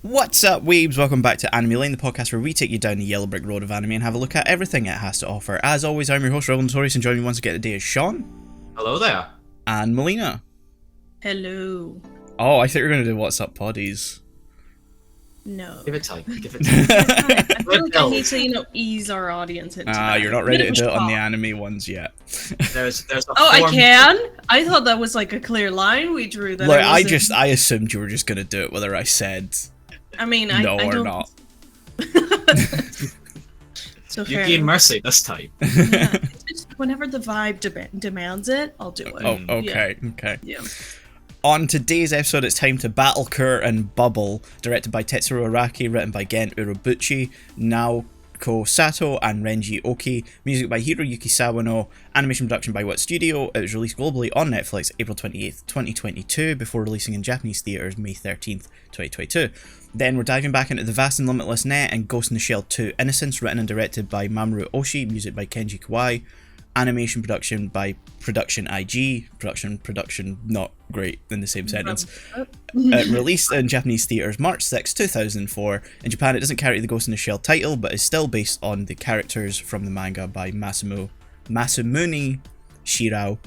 What's up, weebs? Welcome back to Anime Lane, the podcast where we take you down the yellow brick road of anime and have a look at everything it has to offer. As always, I'm your host, Notorious, and joining me once again today is Shaun. Hello there. And Melina. Hello. Oh, I think we're going to do What's Up Poddies. No. Give it time. Give it I time. feel like I need to, ease our audience into that. You're not ready to do it on the anime ones yet. There's a I form- can? I thought that was like a clear line we drew. That Look, wasn't- I assumed you were just going to do it whether I said I mean, no I or don't... not. So You fair. gain mercy this time. Yeah, it's just whenever the vibe demands it, I'll do it. Oh, okay, okay. Yeah. On today's episode, it's time to battle Kur and Bubble, directed by Tetsuro Araki, written by Gen Urobuchi, Naoko Sato and Renji Oki, music by Hiroyuki Sawano, animation production by Wit Studio. It was released globally on Netflix April 28th, 2022, before releasing in Japanese theatres May 13th, 2022. Then we're diving back into the vast and limitless net and Ghost in the Shell 2 Innocence, written and directed by Mamoru Oshii, music by Kenji Kawai, animation production by Production IG, production not great in the same sentence. Released in Japanese theatres March 6, 2004. In Japan it doesn't carry the Ghost in the Shell title, but is still based on the characters from the manga by Masumune Shirao.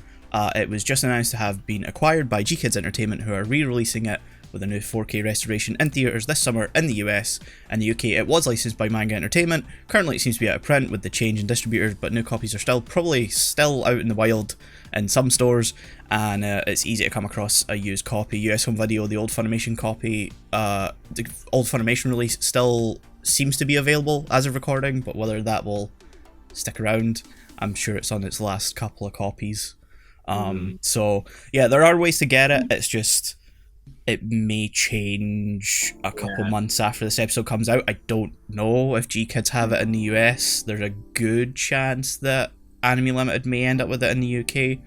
It was just announced to have been acquired by G-Kids Entertainment, who are re-releasing it with a new 4K restoration in theatres this summer in the US. And the UK, it was licensed by Manga Entertainment. Currently it seems to be out of print with the change in distributors, but new copies are probably still out in the wild in some stores, and it's easy to come across a used copy. US Home Video, the old Funimation copy, the old Funimation release still seems to be available as of recording, but whether that will stick around, I'm sure it's on its last couple of copies. So yeah, there are ways to get it, it's just it may change a couple months after this episode comes out. I don't know if G-Kids have it in the US. There's a good chance that Anime Limited may end up with it in the UK,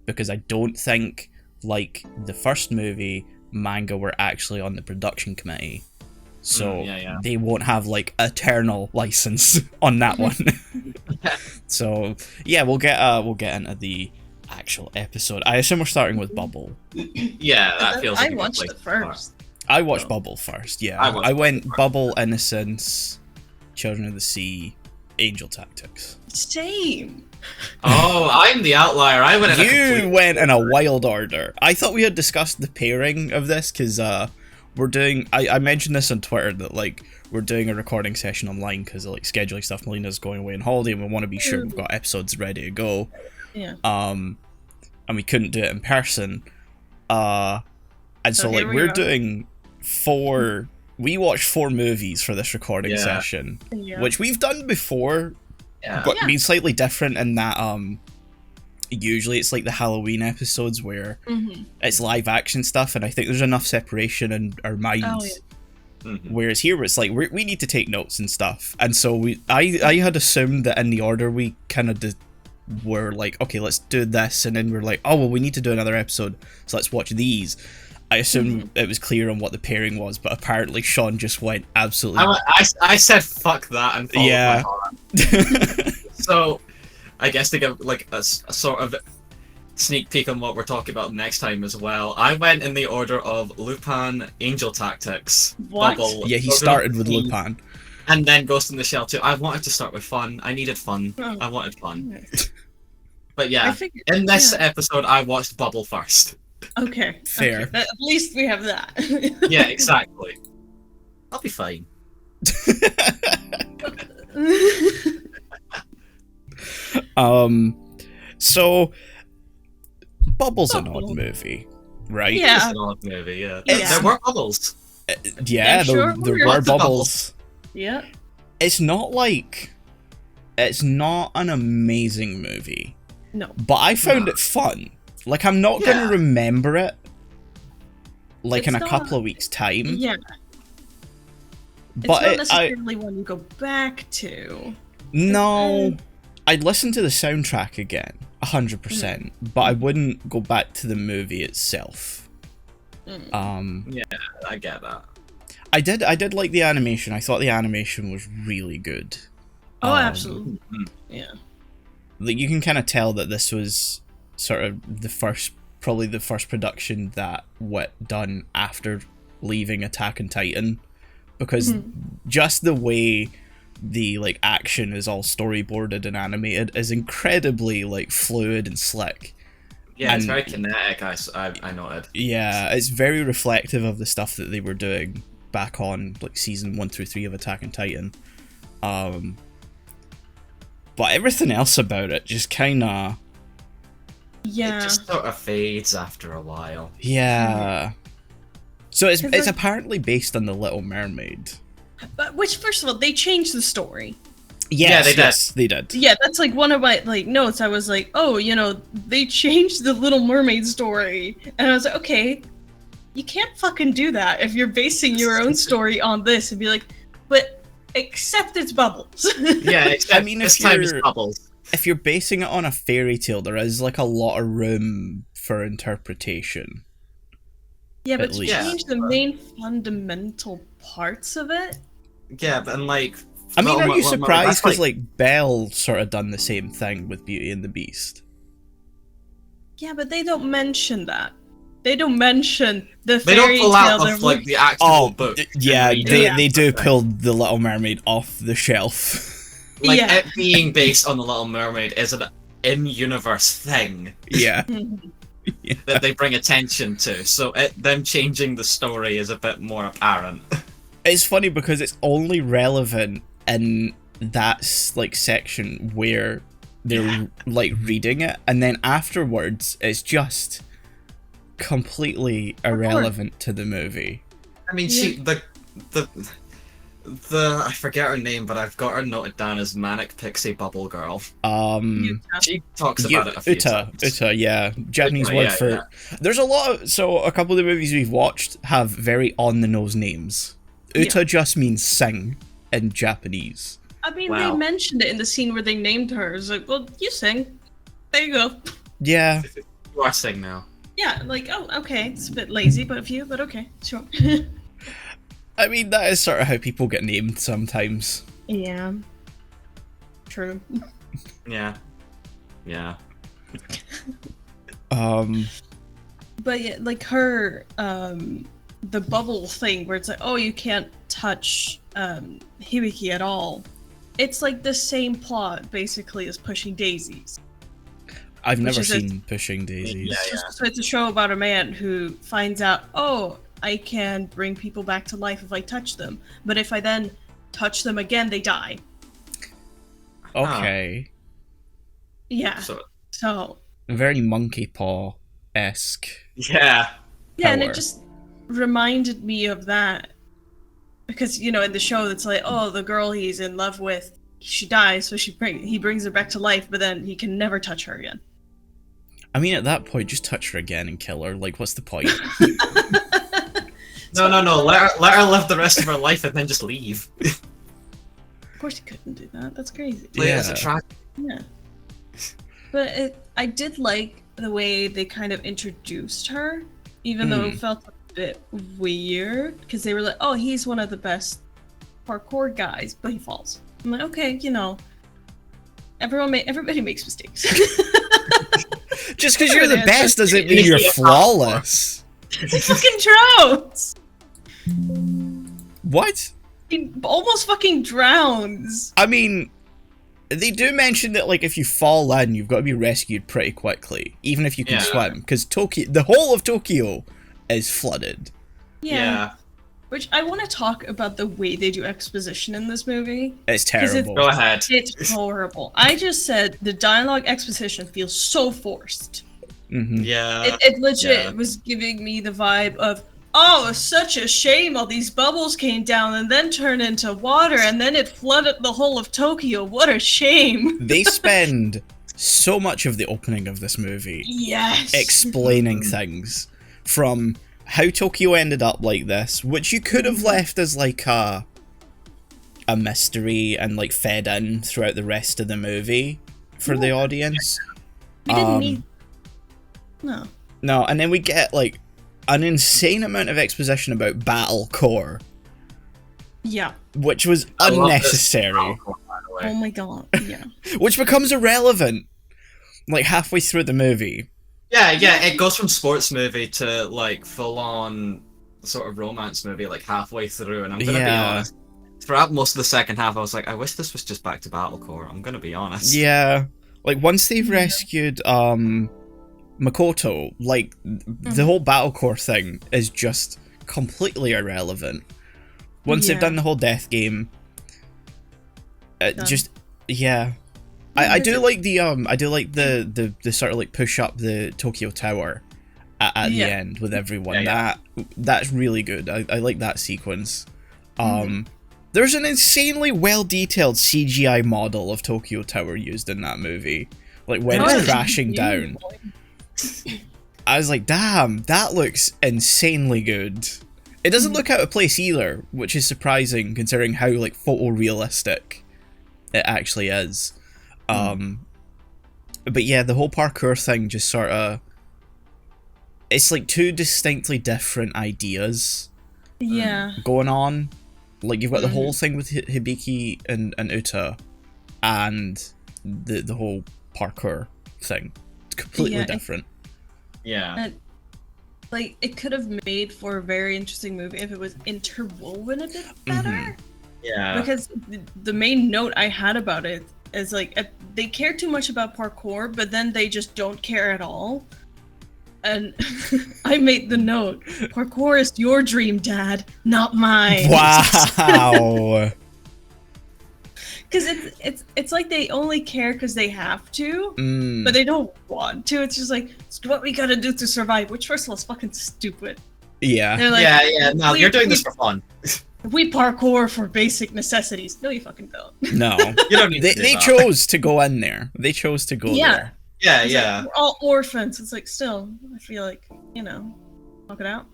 because I don't think, like the first movie, Manga were actually on the production committee, so they won't have like eternal license on that one. So yeah, we'll get into the actual episode. I assume we're starting with Bubble. Yeah, that feels like I watched it first. I watched Bubble first, yeah. I went Bubble, Innocence, Children of the Sea, Angel Tactics. Same. Oh, I'm the outlier. I went in You went in a wild order. I thought we had discussed the pairing of this, because we're doing... I mentioned this on Twitter, that like we're doing a recording session online because of like scheduling stuff. Melina's going away on holiday and we want to be sure we've got episodes ready to go. Yeah. And we couldn't do it in person. And so like we're doing we watched 4 movies for this recording session, which we've done before, but been slightly different in that usually it's like the Halloween episodes where it's live action stuff, and I think there's enough separation in our minds. Whereas here it's like we need to take notes and stuff, and so I had assumed that in the order we kind of were like, okay, let's do this, and then we're like, oh well, we need to do another episode, so let's watch these. I assumed it was clear on what the pairing was, but apparently Shaun just went absolutely... I said fuck that and followed my heart. So, I guess to give like a sort of sneak peek on what we're talking about next time as well, I went in the order of Lupin, Angel Tactics, What? Bubble... Yeah, he started with Lupin. And then Ghost in the Shell 2. I wanted to start with fun. I needed fun. Oh. I wanted fun. But yeah, in this episode, I watched Bubble first. Okay. Fair. Okay. At least we have that. Yeah, exactly. I'll be fine. So Bubble's an odd movie, right? Yeah. It's an odd movie, yeah. Yeah. There were bubbles. Yeah, sure there were. were Lots of bubbles. Yeah. It's not an amazing movie, No. but I found it fun. Like, I'm not gonna remember it like in a couple of weeks' time. Yeah. But it's not necessarily one you go back to. No, I'd listen to the soundtrack again, 100%, but I wouldn't go back to the movie itself. Yeah, I get that. I did like the animation. I thought the animation was really good. Oh, absolutely. Yeah. Like, you can kind of tell that this was sort of probably the first production that Wit done after leaving Attack on Titan, because just the way the like action is all storyboarded and animated is incredibly like fluid and slick. Yeah, it's very kinetic. I noted. Yeah, it's very reflective of the stuff that they were doing back on like season 1 through 3 of Attack on Titan. But everything else about it just kind of... Yeah. It just sort of fades after a while. Yeah. So it's apparently based on The Little Mermaid. But which, first of all, they changed the story. Yes, they did. Yeah, that's like one of my like notes. I was like, oh, you know, they changed the Little Mermaid story. And I was like, okay, you can't fucking do that if you're basing your own story on this and be like, but except it's bubbles. Yeah, except I mean, this time it's bubbles. If you're basing it on a fairy tale, there is like a lot of room for interpretation. Yeah, but to change the main fundamental parts of it. Yeah, but and like, I mean, are you surprised? Because like Belle sort of done the same thing with Beauty and the Beast. Yeah, but they don't mention that. They don't mention the they fairy don't pull tale. out of like the actual book. Yeah, they do pull the Little Mermaid off the shelf. Like it being based on the Little Mermaid is an in-universe thing. Yeah. That they bring attention to. So them changing the story is a bit more apparent. It's funny because it's only relevant in that like section where they're like reading it, and then afterwards it's just completely irrelevant to the movie. I mean, she I forget her name, but I've got her noted down as Manic Pixie Bubble Girl. She talks about it a few times. Uta, yeah. Japanese word for... Yeah. There's a lot of... So, a couple of the movies we've watched have very on-the-nose names. Uta just means sing in Japanese. I mean, they mentioned it in the scene where they named her. It's like, well, you sing. There you go. Yeah. You are sing now. Yeah, like, oh, okay. It's a bit lazy, but okay, sure. I mean, that is sort of how people get named sometimes. Yeah. True. Yeah. Yeah. But yeah, like her, the bubble thing where it's like, oh, you can't touch Hibiki at all. It's like the same plot, basically, as Pushing Daisies. I've never seen Pushing Daisies. So it's a show about a man who finds out, oh, I can bring people back to life if I touch them. But if I then touch them again, they die. Okay. Yeah. So very Monkey Paw-esque. Yeah. Yeah, and it just reminded me of that. Because, you know, in the show, it's like, oh, the girl he's in love with, she dies, so he brings her back to life, but then he can never touch her again. I mean, at that point, just touch her again and kill her. Like, what's the point? No. Let her live the rest of her life and then just leave. Of course you couldn't do that. That's crazy. It's a tragedy. Yeah. But I did like the way they kind of introduced her, even though it felt a bit weird, because they were like, oh, he's one of the best parkour guys, but he falls. I'm like, okay, you know, everybody makes mistakes. Just because you're the best doesn't mean you're flawless. He fucking drowns. What? He almost fucking drowns. I mean, they do mention that, like, if you fall in, you've got to be rescued pretty quickly, even if you can swim, because the whole of Tokyo is flooded. Yeah. Which I want to talk about the way they do exposition in this movie. It's terrible. Go ahead. It's horrible. I just said the dialogue exposition feels so forced. Mm-hmm. Yeah. It legit was giving me the vibe of, oh, it's such a shame all these bubbles came down and then turned into water and then it flooded the whole of Tokyo. What a shame. They spend so much of the opening of this movie explaining things, from how Tokyo ended up like this, which you could have left as like a mystery and like fed in throughout the rest of the movie for the audience. We didn't need... No, and then we get like an insane amount of exposition about Battle Core. Yeah. Which was unnecessary. Oh my god, yeah. Which becomes irrelevant like halfway through the movie. Yeah, it goes from sports movie to like full on sort of romance movie like halfway through, and I'm gonna be honest. Throughout most of the second half, I was like, I wish this was just back to Battlecore. I'm gonna be honest. Yeah, like once they've rescued Makoto, like the whole Battlecore thing is just completely irrelevant. Once they've done the whole death game, I do like the sort of like push up the Tokyo Tower at the end with everyone. That's really good. I like that sequence. There's an insanely well detailed CGI model of Tokyo Tower used in that movie, like when it's crashing down. I was like, damn, that looks insanely good. It doesn't look out of place either, which is surprising considering how like photorealistic it actually is. But yeah, the whole parkour thing just sort of, it's like two distinctly different ideas going on. Like you've got the whole thing with Hibiki and Uta, and the whole parkour thing. It's completely different. Like, it could have made for a very interesting movie if it was interwoven a bit better. Yeah. Because the main note I had about it is, like, they care too much about parkour, but then they just don't care at all. And I made the note, parkour is your dream, Dad, not mine. Wow. Because it's like they only care because they have to, but they don't want to. It's just like, it's what we gotta do to survive, which first of all is fucking stupid. Yeah. They're like, no, you're doing this for fun. We parkour for basic necessities. No, you fucking don't. No. You don't need to do they that. chose to go in there. They chose to go there. Yeah. Like, we're all orphans. It's like, still, I feel like, knock it out.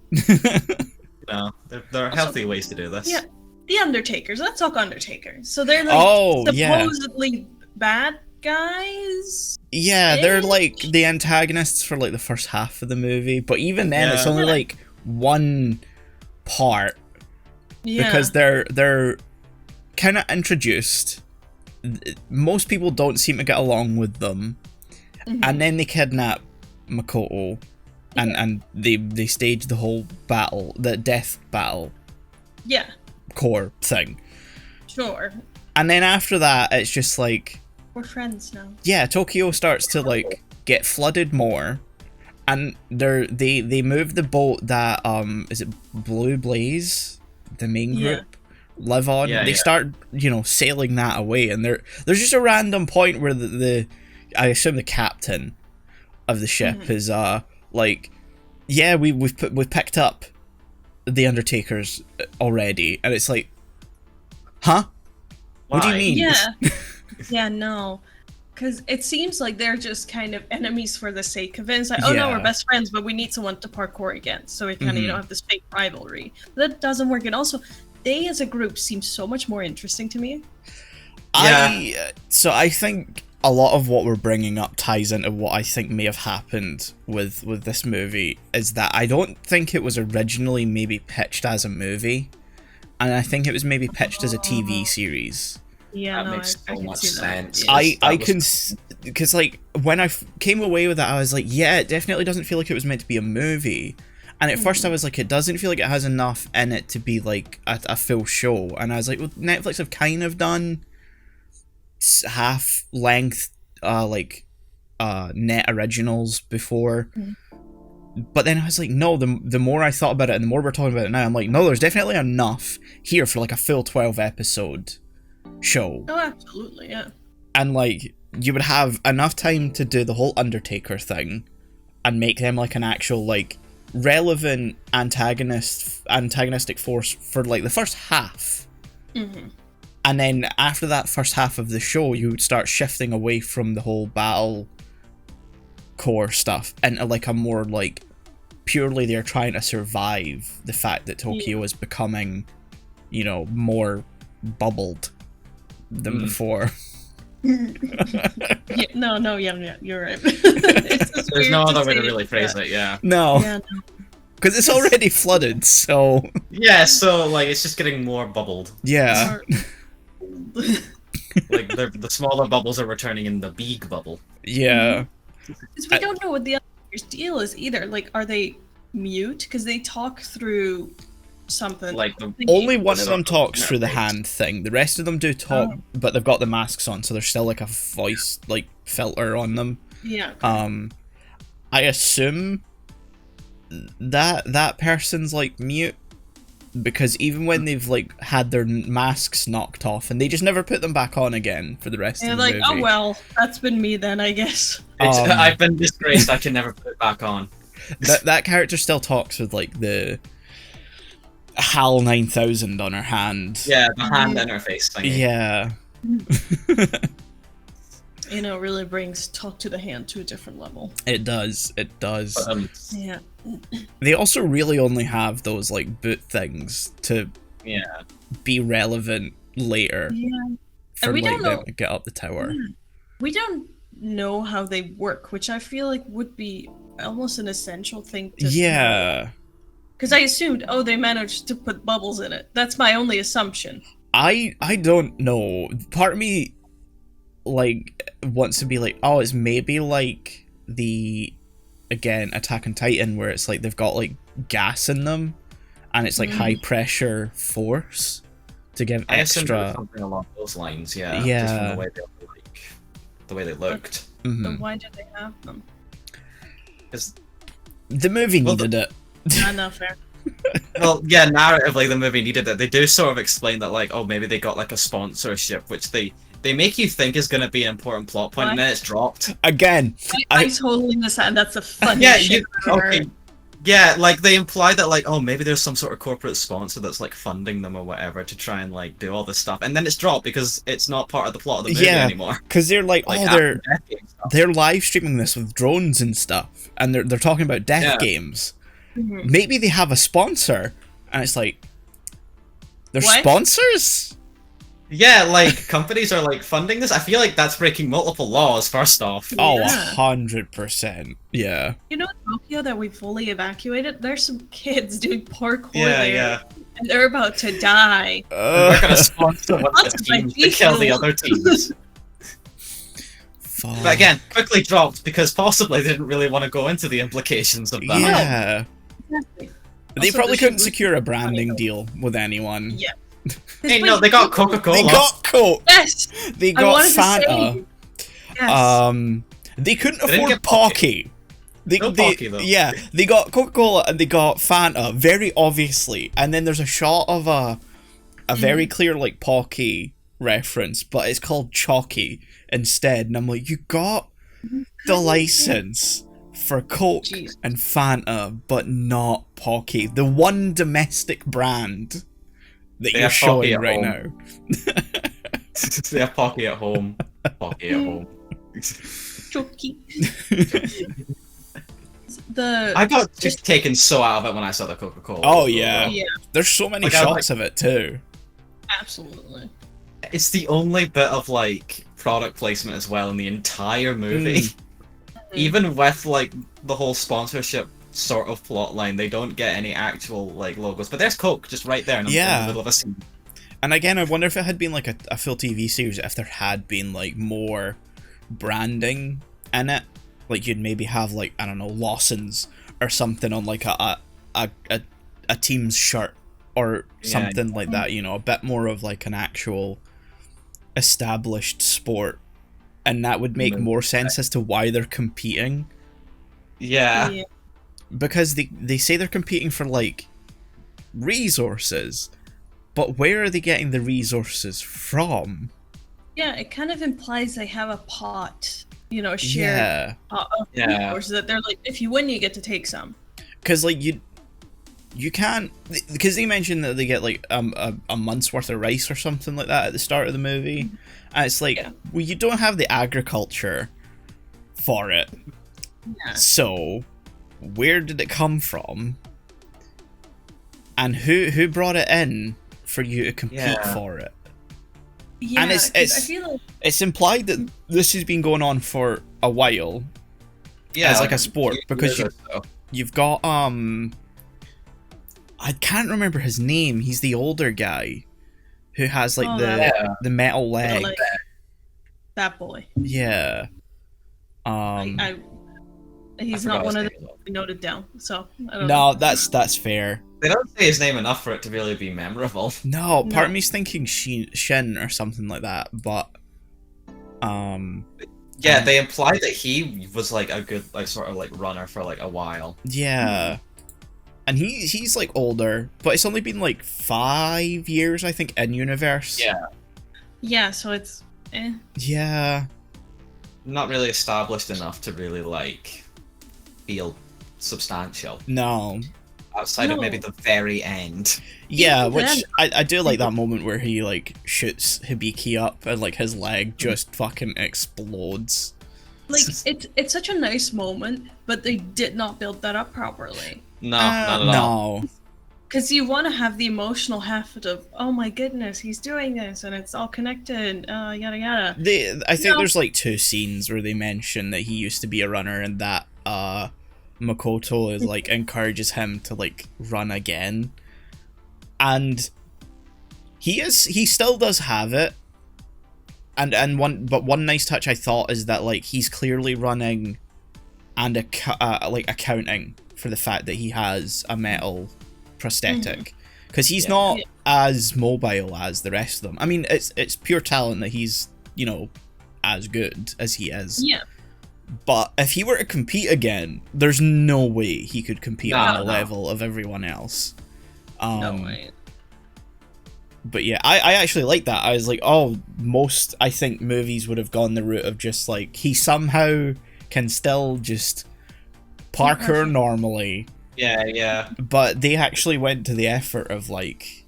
No, there are healthy ways to do this. Yeah. The Undertakers. Let's talk Undertakers. So they're like supposedly bad guys. Yeah, they're like the antagonists for like the first half of the movie, but even then it's only like one part because they're kind of introduced. Most people don't seem to get along with them, and then they kidnap Makoto, and they stage the whole battle, the death battle. Yeah. Core thing. Sure. And then after that, it's just like, we're friends now. Yeah, Tokyo starts to like get flooded more, and they move the boat that is it Blue Blaze, the main group, live on. They start sailing that away, and there's just a random point where the I assume the captain of the ship is like, yeah, we've picked up the Undertakers already, and it's like, huh? What do you mean? Yeah. Yeah, no. Because it seems like they're just kind of enemies for the sake of it. It's like, oh no, we're best friends, but we need someone to parkour against. So we kind of, have this fake rivalry. But that doesn't work. And also, they as a group seem so much more interesting to me. So I think a lot of what we're bringing up ties into what I think may have happened with this movie, is that I don't think it was originally maybe pitched as a movie, and I think it was maybe pitched as a TV series. Yeah, that makes so much sense. I can, because like when I came away with that, I was like, yeah, it definitely doesn't feel like it was meant to be a movie. And at first I was like, it doesn't feel like it has enough in it to be like a full show. And I was like, well, Netflix have kind of done half-length net originals before, but then I was like, no, the more I thought about it and the more we're talking about it now, I'm like, no, there's definitely enough here for like a full 12 episode show. Oh, absolutely, yeah. And like, you would have enough time to do the whole Undertaker thing and make them like an actual like relevant antagonistic force for like the first half. And then after that first half of the show, you would start shifting away from the whole battle core stuff into like a more like purely they're trying to survive the fact that Tokyo is becoming, more bubbled than before. You're right. There's no other way to really phrase it, No. Because it's already flooded, so... Yeah, so, like, it's just getting more bubbled. Yeah. Like, the smaller bubbles are returning in the big bubble. Yeah. Because we don't know what the other deal is either. Like, are they mute because they talk through something. Like only one of them talks through the hand thing. The rest of them do talk, but they've got the masks on, so there's still like a voice like filter on them. Yeah. I assume that person's like mute, because even when they've like had their masks knocked off, and they just never put them back on again for the rest of the movie. Oh well, that's been me then, I guess. I've been disgraced. I can never put it back on. That character still talks with like the HAL 9000 on her hand. Yeah, the hand interface thing. Yeah. Really brings talk to the hand to a different level. It does. Yeah. They also really only have those like boot things to be relevant later. Yeah. For like them to get up the tower. We don't know how they work, which I feel like would be almost an essential thing to know. Because I assumed, they managed to put bubbles in it. That's my only assumption. I don't know. Part of me like wants to be like, it's maybe like the Attack on Titan, where it's like they've got like gas in them and it's like high pressure force to give extra. Something along those lines, yeah. Just from the way they looked. But why did they have them? Because the movie needed it. Not fair. Well, yeah, narratively the movie needed it. They do sort of explain that, like, maybe they got like a sponsorship, which they make you think is going to be an important plot point, and then it's dropped. Again, I totally understand. That's a funny shit. Yeah, like they imply that, like, maybe there's some sort of corporate sponsor that's like funding them or whatever to try and like do all this stuff, and then it's dropped because it's not part of the plot of the movie anymore. Because they're like, they're live streaming this with drones and stuff, and they're talking about death games. Maybe they have a sponsor, and it's like, they're sponsors? Yeah, like, companies are, like, funding this. I feel like that's breaking multiple laws, first off. 100%. Yeah. Tokyo that we fully evacuated, there's some kids doing parkour there. And they're about to die. We're gonna sponsor one of the teams to kill the other teams. But again, quickly dropped, because possibly they didn't really want to go into the implications of that. Yeah. Exactly. They probably couldn't secure a branding deal with anyone. Yeah. Hey, no, they got Coca-Cola. They got Coke. Yes. They got Fanta. Yes. They couldn't afford Pocky. Pocky, though. Yeah, they got Coca-Cola and they got Fanta, very obviously. And then there's a shot of a very clear like Pocky reference, but it's called Chalky instead. And I'm like, you got the license for Coke and Fanta, but not Pocky. The one domestic brand that you're showing right now. They have Pocky at home. Pocky at home. Choky. I got just taken so out of it when I saw the Coca-Cola. Oh yeah. There's so many shots of it too. Absolutely. It's the only bit of like product placement as well in the entire movie. Even with like the whole sponsorship sort of plot line, they don't get any actual like logos. But there's Coke just right there in the middle of a scene. And again, I wonder if it had been like a full TV series, if there had been like more branding in it. Like you'd maybe have like, I don't know, Lawson's or something on like a team's shirt or something like that, a bit more of like an actual established sport. And that would make more sense as to why they're competing. Yeah. Because they say they're competing for, like, resources. But where are they getting the resources from? Yeah, it kind of implies they have a pot, a shared pot of resources that they're like, if you win, you get to take some. Because, like, you can't... Because they mentioned that they get, like, a month's worth of rice or something like that at the start of the movie. And it's like, well, you don't have the agriculture for it. Yeah. So, where did it come from? And who brought it in for you to compete for it? Yeah, and I feel like... it's implied that this has been going on for a while. Yeah, as like a sport, because you've got I can't remember his name. He's the older guy who has like the metal leg. That boy. Yeah. he's not one of the we noted down. So I don't no, know. that's fair. They don't say his name enough for it to really be memorable. No, part of me's thinking Shin or something like that, but yeah, they imply that he was like a good like sort of like runner for like a while. Yeah. And he's like older, but it's only been like 5 years, I think, in universe. Yeah. Yeah, so it's Yeah. Not really established enough to really like feel substantial. No. Outside of maybe the very end. Yeah, which I do like that moment where he like shoots Hibiki up and like his leg just fucking explodes. Like it's such a nice moment, but they did not build that up properly. No, not at all. No. Because you want to have the emotional heft of, oh my goodness, he's doing this and it's all connected, yada yada. I think there's like 2 scenes where they mention that he used to be a runner and that Makoto is like encourages him to like run again. And he still does have it. And one nice touch I thought is that like he's clearly running and like accounting for the fact that he has a metal prosthetic, because he's not as mobile as the rest of them. I mean, it's pure talent that he's, you know, as good as he is. Yeah. But if he were to compete again, there's no way he could compete on the level of everyone else. No way. But yeah, I actually like that. I was like, oh, most, I think, movies would have gone the route of just like, he somehow can still just parkour normally. Yeah. But they actually went to the effort of like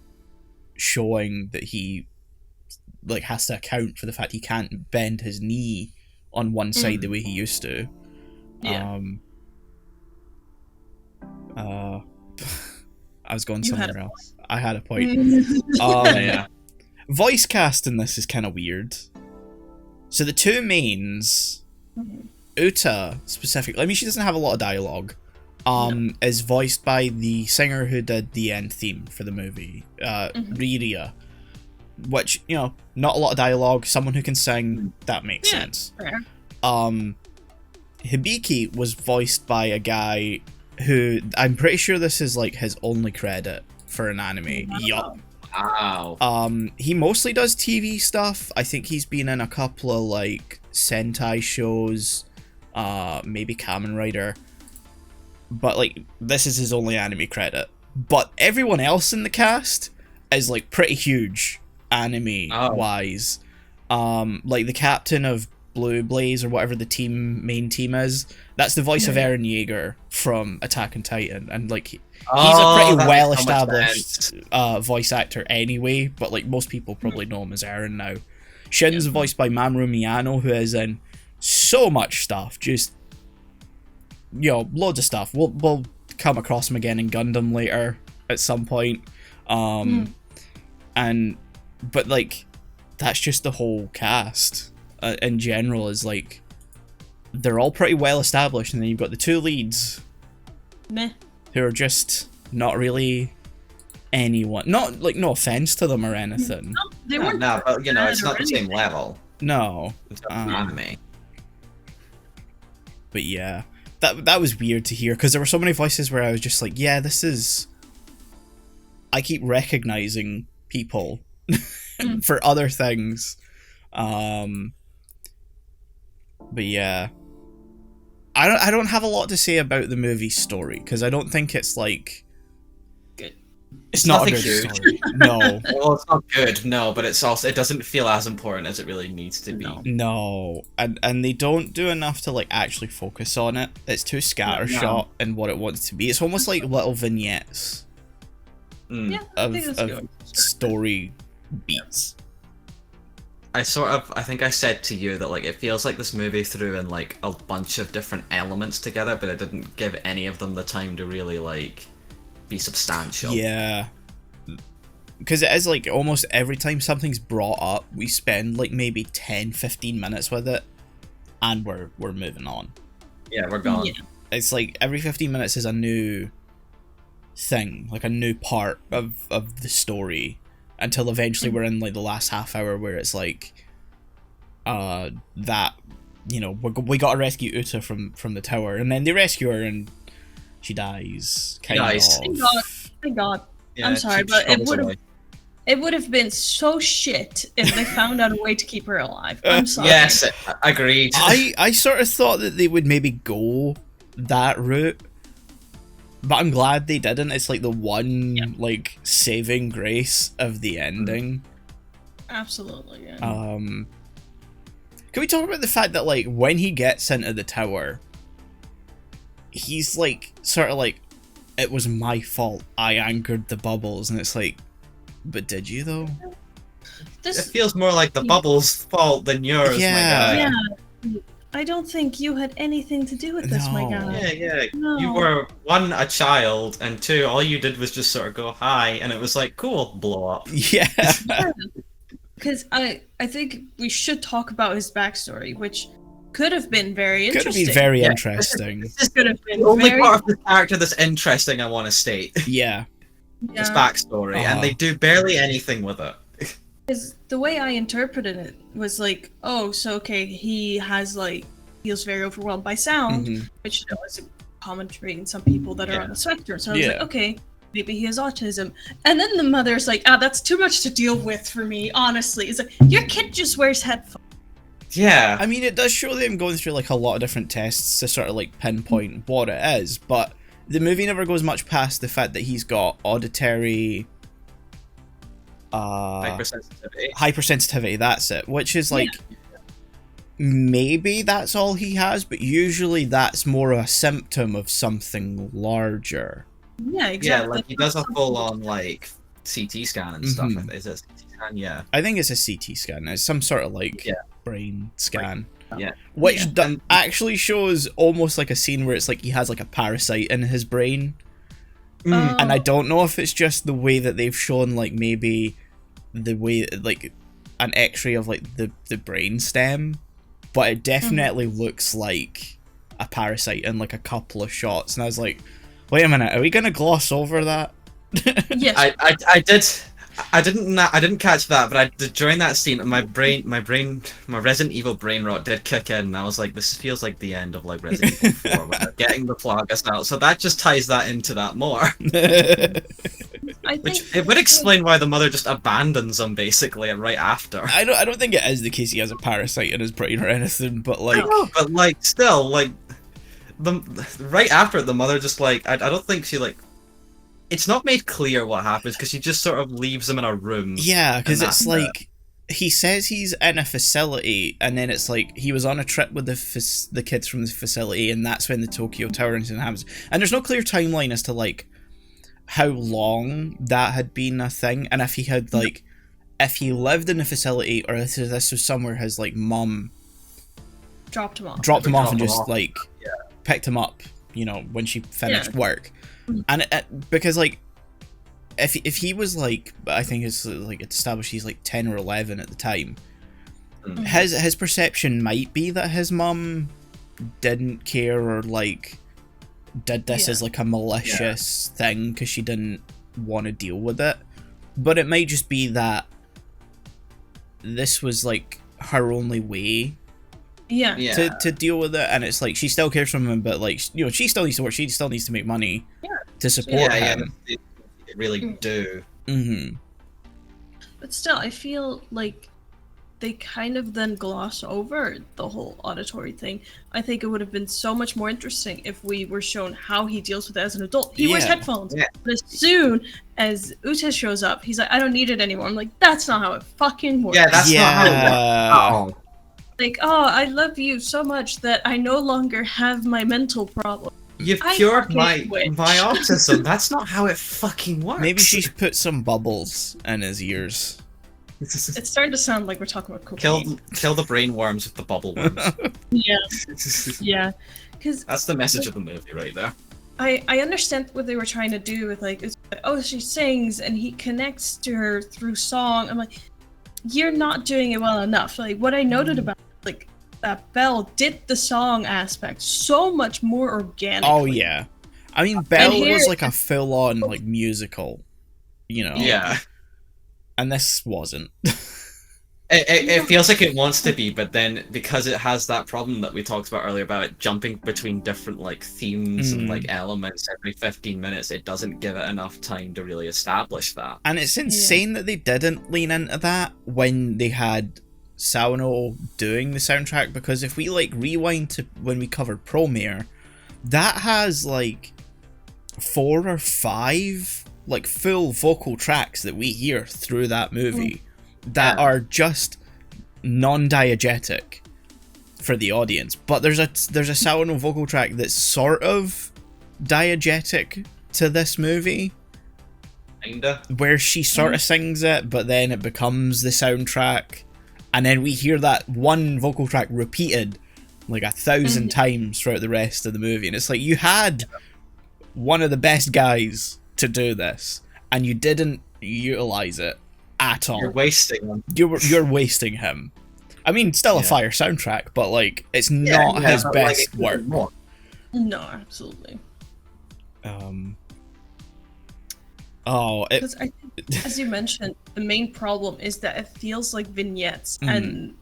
showing that he like has to account for the fact he can't bend his knee on one side the way he used to. Yeah. I was going somewhere else. I had a point. Yeah. Voice cast in this is kind of weird. So the 2 mains, Uta specifically, I mean, she doesn't have a lot of dialogue. Is voiced by the singer who did the end theme for the movie, Riria. Which, you know, not a lot of dialogue, someone who can sing, that makes sense. Fair. Hibiki was voiced by a guy who, I'm pretty sure this is like his only credit for an anime. Yup. Wow. He mostly does TV stuff. I think he's been in a couple of like Sentai shows, maybe Kamen Rider. But like, this is his only anime credit. But everyone else in the cast is like pretty huge anime wise. Like the captain of Blue Blaze or whatever the main team is, that's the voice of Eren Yeager from Attack on Titan, and like he's a pretty well established voice actor anyway, but like most people probably know him as Eren now. Shin's voiced by Mamoru Miyano, who is in so much stuff, just, you know, loads of stuff. We'll come across him again in Gundam later at some point. But like, that's just the whole cast in general, is like, they're all pretty well established, and then you've got the 2 leads who are just not really anyone. Not like, no offense to them or anything. No, they weren't. No, but you know, it's not the same level. No. Anime. But yeah, that was weird to hear, because there were so many voices where I was just like, yeah, this is, I keep recognizing people for other things. But yeah, I don't have a lot to say about the movie story, because I don't think it's like good. It's not a good story. No. Well, it's not good, no, but it's also, it doesn't feel as important as it really needs to be. No. And they don't do enough to like actually focus on it. It's too scattershot in what it wants to be. It's almost like little vignettes of story beats. I think I said to you that like it feels like this movie threw in like a bunch of different elements together, but it didn't give any of them the time to really like be substantial. Yeah. Because it is like almost every time something's brought up, we spend like maybe 10-15 minutes with it, and we're moving on. Yeah, we're gone. Yeah. It's like every 15 minutes is a new thing, like a new part of the story, until eventually we're in like the last half hour where it's like that we got to rescue Uta from the tower, and then they rescue her and she dies. Kind of. Thank God. Yeah, I'm sorry, but it would have been so shit if they found out a way to keep her alive. I'm sorry. Yes, agreed. I sort of thought that they would maybe go that route, but I'm glad they didn't. It's like the one like saving grace of the ending. Absolutely. Yeah. Can we talk about the fact that like when he gets into the tower, he's like sort of like, it was my fault. I anchored the bubbles, and it's like, but did you though? It feels more like the bubbles' fault than yours, my guy. Yeah. I don't think you had anything to do with this, my guy. Yeah. No. You were, one, a child, and two, all you did was just sort of go hi, and it was like, cool, blow up. Yeah. Because I think we should talk about his backstory, which could have been very interesting. Could have been very interesting. This could have been the only part of the character that's interesting, I want to state. Yeah. His backstory, and they do barely anything with it. Because the way I interpreted it was like, oh, so okay, he feels very overwhelmed by sound, which is a common trait in some people that are on the spectrum. So I was like, okay, maybe he has autism. And then the mother's like, that's too much to deal with for me, honestly. It's like, your kid just wears headphones. Yeah. I mean, it does show them going through like a lot of different tests to sort of like pinpoint what it is, but the movie never goes much past the fact that he's got auditory hypersensitivity, that's it, which is like maybe that's all he has, but usually that's more a symptom of something larger. Yeah, exactly. Yeah, like he does a full-on like CT scan and stuff. Is it a CT scan? Yeah. I think it's a CT scan. It's some sort of like brain scan. Yeah. Which actually shows almost like a scene where it's like he has like a parasite in his brain. And I don't know if it's just the way that they've shown like maybe the way like an x-ray of like the brain stem, but it definitely looks like a parasite in like a couple of shots, and I was like, wait a minute, are we gonna gloss over that? Yes. I didn't catch that, but during that scene, my Resident Evil brain rot did kick in, and I was like, this feels like the end of like Resident Evil 4, where getting the Plagas out. So that just ties that into that more. Which it would explain why the mother just abandons him basically right after. I don't think it is the case he has a parasite in his brain or anything, but like, but like still like right after the mother just like I don't think she like. It's not made clear what happens because she just sort of leaves him in a room. Yeah, because it's like he says he's in a facility, and then it's like he was on a trip with the kids from the facility, and that's when the Tokyo Tower incident happens. And there's no clear timeline as to like how long that had been a thing, and if he had like if he lived in the facility, or if this was somewhere his like mum dropped him off and just like picked him up, when she finished work. And because like if he was like, I think it's like it's established he's like 10 or 11 at the time, his perception might be that his mum didn't care or like did this as like a malicious thing because she didn't want to deal with it, but it might just be that this was like her only way to deal with it, and it's like she still cares for him, but like she still needs to work, she still needs to make money to support him. They really do. But still, I feel like they kind of then gloss over the whole auditory thing. I think it would have been so much more interesting if we were shown how he deals with it as an adult. He wears headphones, but as soon as Uta shows up, he's like, I don't need it anymore. I'm like, that's not how it fucking works. Yeah, that's not how it works. Like, oh, I love you so much that I no longer have my mental problem. You've cured my autism. That's not how it fucking works. Maybe she's put some bubbles in his ears. It's starting to sound like we're talking about cocaine. Kill the brain worms with the bubble worms. Yeah. Because that's the message of the movie right there. I understand what they were trying to do with like, she sings and he connects to her through song. I'm like, you're not doing it well enough. Like what I noted about like that Belle did the song aspect so much more organically. Oh yeah, I mean Belle was like a full-on like musical, Yeah. And this wasn't. It feels like it wants to be, but then because it has that problem that we talked about earlier about it jumping between different like themes and like elements every 15 minutes, it doesn't give it enough time to really establish that. And it's insane that they didn't lean into that when they had Sawano doing the soundtrack, because if we like rewind to when we covered Promare, that has like 4 or 5 like full vocal tracks that we hear through that movie that are just non-diegetic for the audience. But there's a Sawano vocal track that's sort of diegetic to this movie. Kinda. Where she sort of sings it, but then it becomes the soundtrack. And then we hear that one vocal track repeated like 1,000 times throughout the rest of the movie. And it's like, you had one of the best guys to do this, and you didn't utilize it at all. You're wasting him. You're wasting him. I mean, still a fire soundtrack, but like, it's not his best work. No, absolutely. Because I think, as you mentioned, the main problem is that it feels like vignettes, and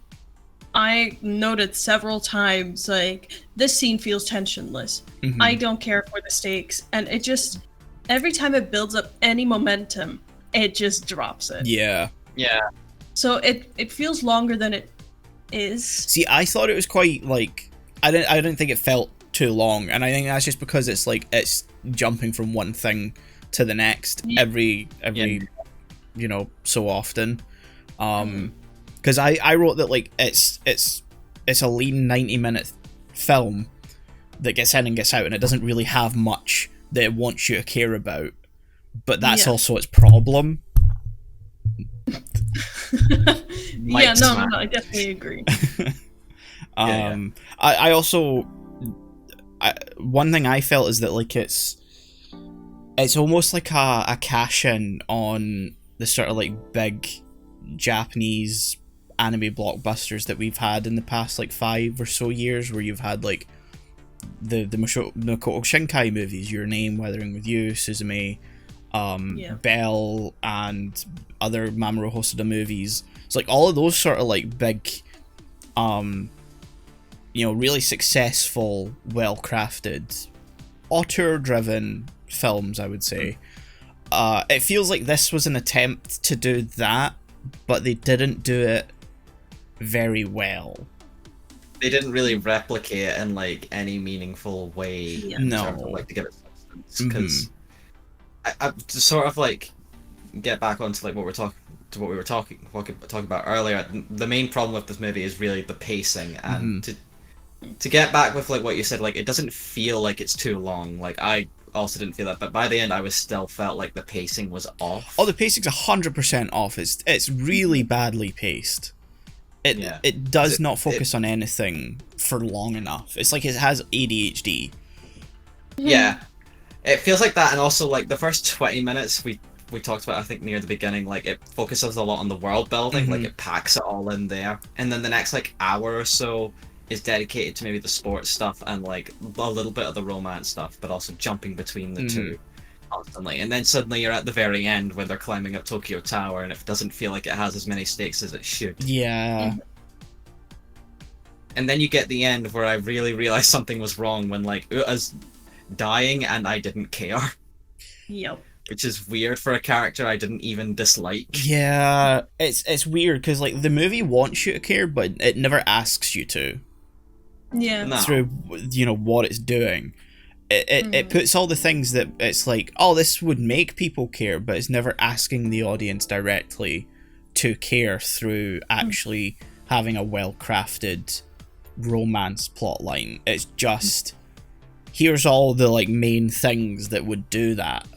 I noted several times like, this scene feels tensionless. I don't care for the stakes, and it just, every time it builds up any momentum, it just drops it. Yeah. So it feels longer than it is. See, I thought it was quite like, I didn't think it felt too long, and I think that's just because it's like, it's jumping from one thing to the next every you know, so often. Because I wrote that like it's a lean 90-minute film that gets in and gets out, and it doesn't really have much that it wants you to care about, but that's also its problem. I definitely agree. I also, one thing I felt is that like it's almost like a cash-in on the sort of like big Japanese anime blockbusters that we've had in the past like 5 or so years, where you've had like the Makoto Shinkai movies, Your Name, Weathering with You, Suzume, Bell, and other Mamoru Hosoda movies. It's like all of those sort of like big, you know, really successful, well-crafted, auteur-driven films, I would say. It feels like this was an attempt to do that, but they didn't do it very They didn't really replicate it in like any meaningful way. In terms of, like, to give it substance, because I to sort of like get back onto like what we were talking about earlier. The main problem with this movie is really the pacing, and to get back with like what you said, like it doesn't feel like it's too long. Like I also didn't feel that, but by the end I still felt like the pacing was off. Oh, the pacing's 100% off. It's really badly paced. It does not focus on anything for long enough. It's like it has ADHD. Yeah, it feels like that, and also like the first 20 minutes we talked about, I think near the beginning, like it focuses a lot on the world building, like it packs it all in there, and then the next like hour or so is dedicated to maybe the sports stuff and like a little bit of the romance stuff, but also jumping between the two constantly. And then suddenly you're at the very end when they're climbing up Tokyo Tower, and it doesn't feel like it has as many stakes as it should. Yeah. And then you get the end where I really realized something was wrong when like Uta's dying and I didn't care. Yep. Which is weird for a character I didn't even dislike. Yeah, it's weird because like the movie wants you to care, but it never asks you to. Yeah. No. Through, you know, what it's doing. It puts all the things that it's like, oh, this would make people care, but it's never asking the audience directly to care through actually having a well-crafted romance plotline. It's just, here's all the like main things that would do that.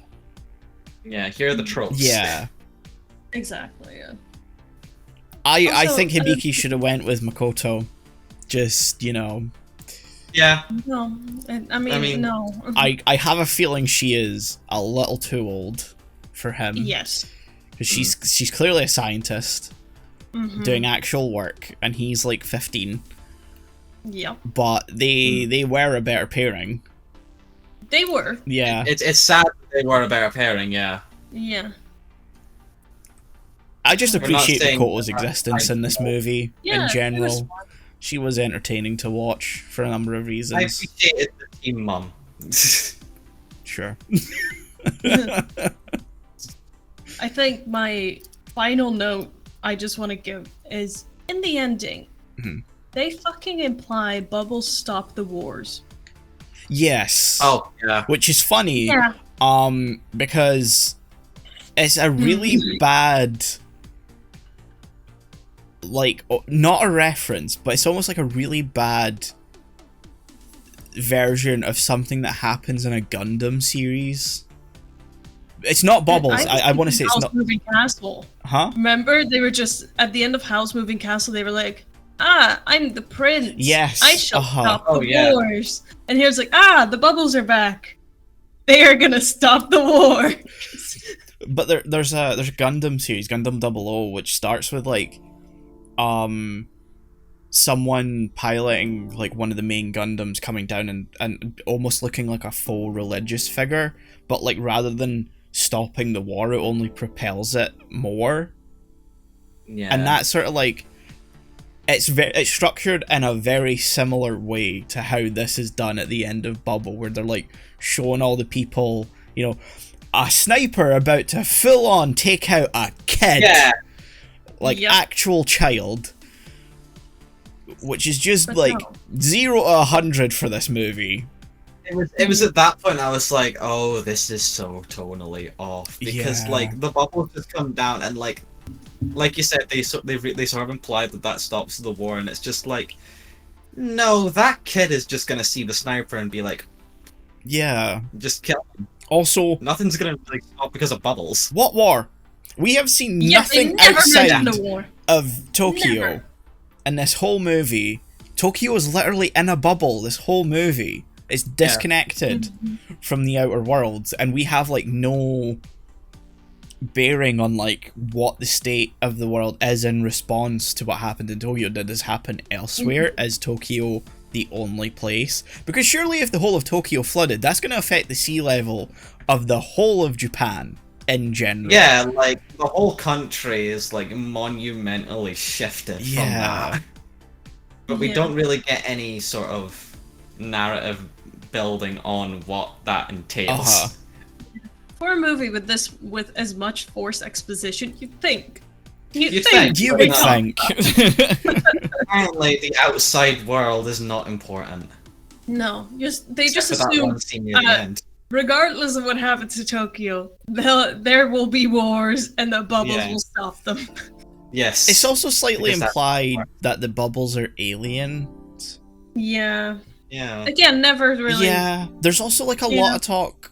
Yeah, here are the tropes. Yeah. Exactly, yeah. I think Hibiki should have went with Makoto. Just, you know. Yeah. No, I mean no. I have a feeling she is a little too old for him. Yes. Because she's clearly a scientist doing actual work, and he's like 15. Yep. But they were a better pairing. They were. Yeah. It's sad that they were a better pairing, yeah. Yeah. I just We're not appreciate saying Makoto's that existence in this movie Yeah, in it was general. fun. She was entertaining to watch for a number of I reasons. appreciated the team mum. Sure. I think my final note I just want to give is in the ending, they fucking imply Bubbles stop the wars. Yes. Oh, yeah. Which is funny. Yeah. Because it's a really bad, like, not a reference, but it's almost like a really bad version of something that happens in a Gundam series. It's not Bubbles. I want to say it's not. Moving Castle. Huh? Remember, they were just at the end of Howl's Moving Castle. They were like, I'm the prince. Yes. I shall stop the yeah. wars. And here's like, the bubbles are back. They are gonna stop the war. But there's a Gundam series, Gundam 00, which starts with like, someone piloting like one of the main Gundams coming down and almost looking like a faux religious figure, but like rather than stopping the war, it only propels it more. Yeah. And that's sort of like, it's structured in a very similar way to how this is done at the end of Bubble, where they're like showing all the people, you know, a sniper about to full on take out a kid, actual child, which is just like 0 to 100 for this movie. It was at that point I was like, oh, this is so tonally off, because like the bubbles just come down and like you said, they sort of implied that stops the war, and it's just like, no, that kid is just gonna see the sniper and be like, just kill him. Also, nothing's gonna like stop because of bubbles. What war? We have seen nothing outside of Tokyo. Never. In this whole movie. Tokyo is literally in a bubble this whole movie. It's disconnected from the outer world, and we have like no bearing on like what the state of the world is in response to what happened in Tokyo. Did this happen elsewhere? Is Tokyo the only place? Because surely if the whole of Tokyo flooded, that's going to affect the sea level of the whole of Japan in general. Yeah, like the whole country is like monumentally shifted from that. But we don't really get any sort of narrative building on what that entails. For a movie with as much Force exposition, you'd think. You would think. Apparently, the outside world is not important. No, they just assume. Regardless of what happens to Tokyo, there will be wars, and the bubbles will stop them. Yes. It's also slightly implied that the bubbles are aliens. Yeah. Yeah. Again, never really. Yeah. There's also like a lot of talk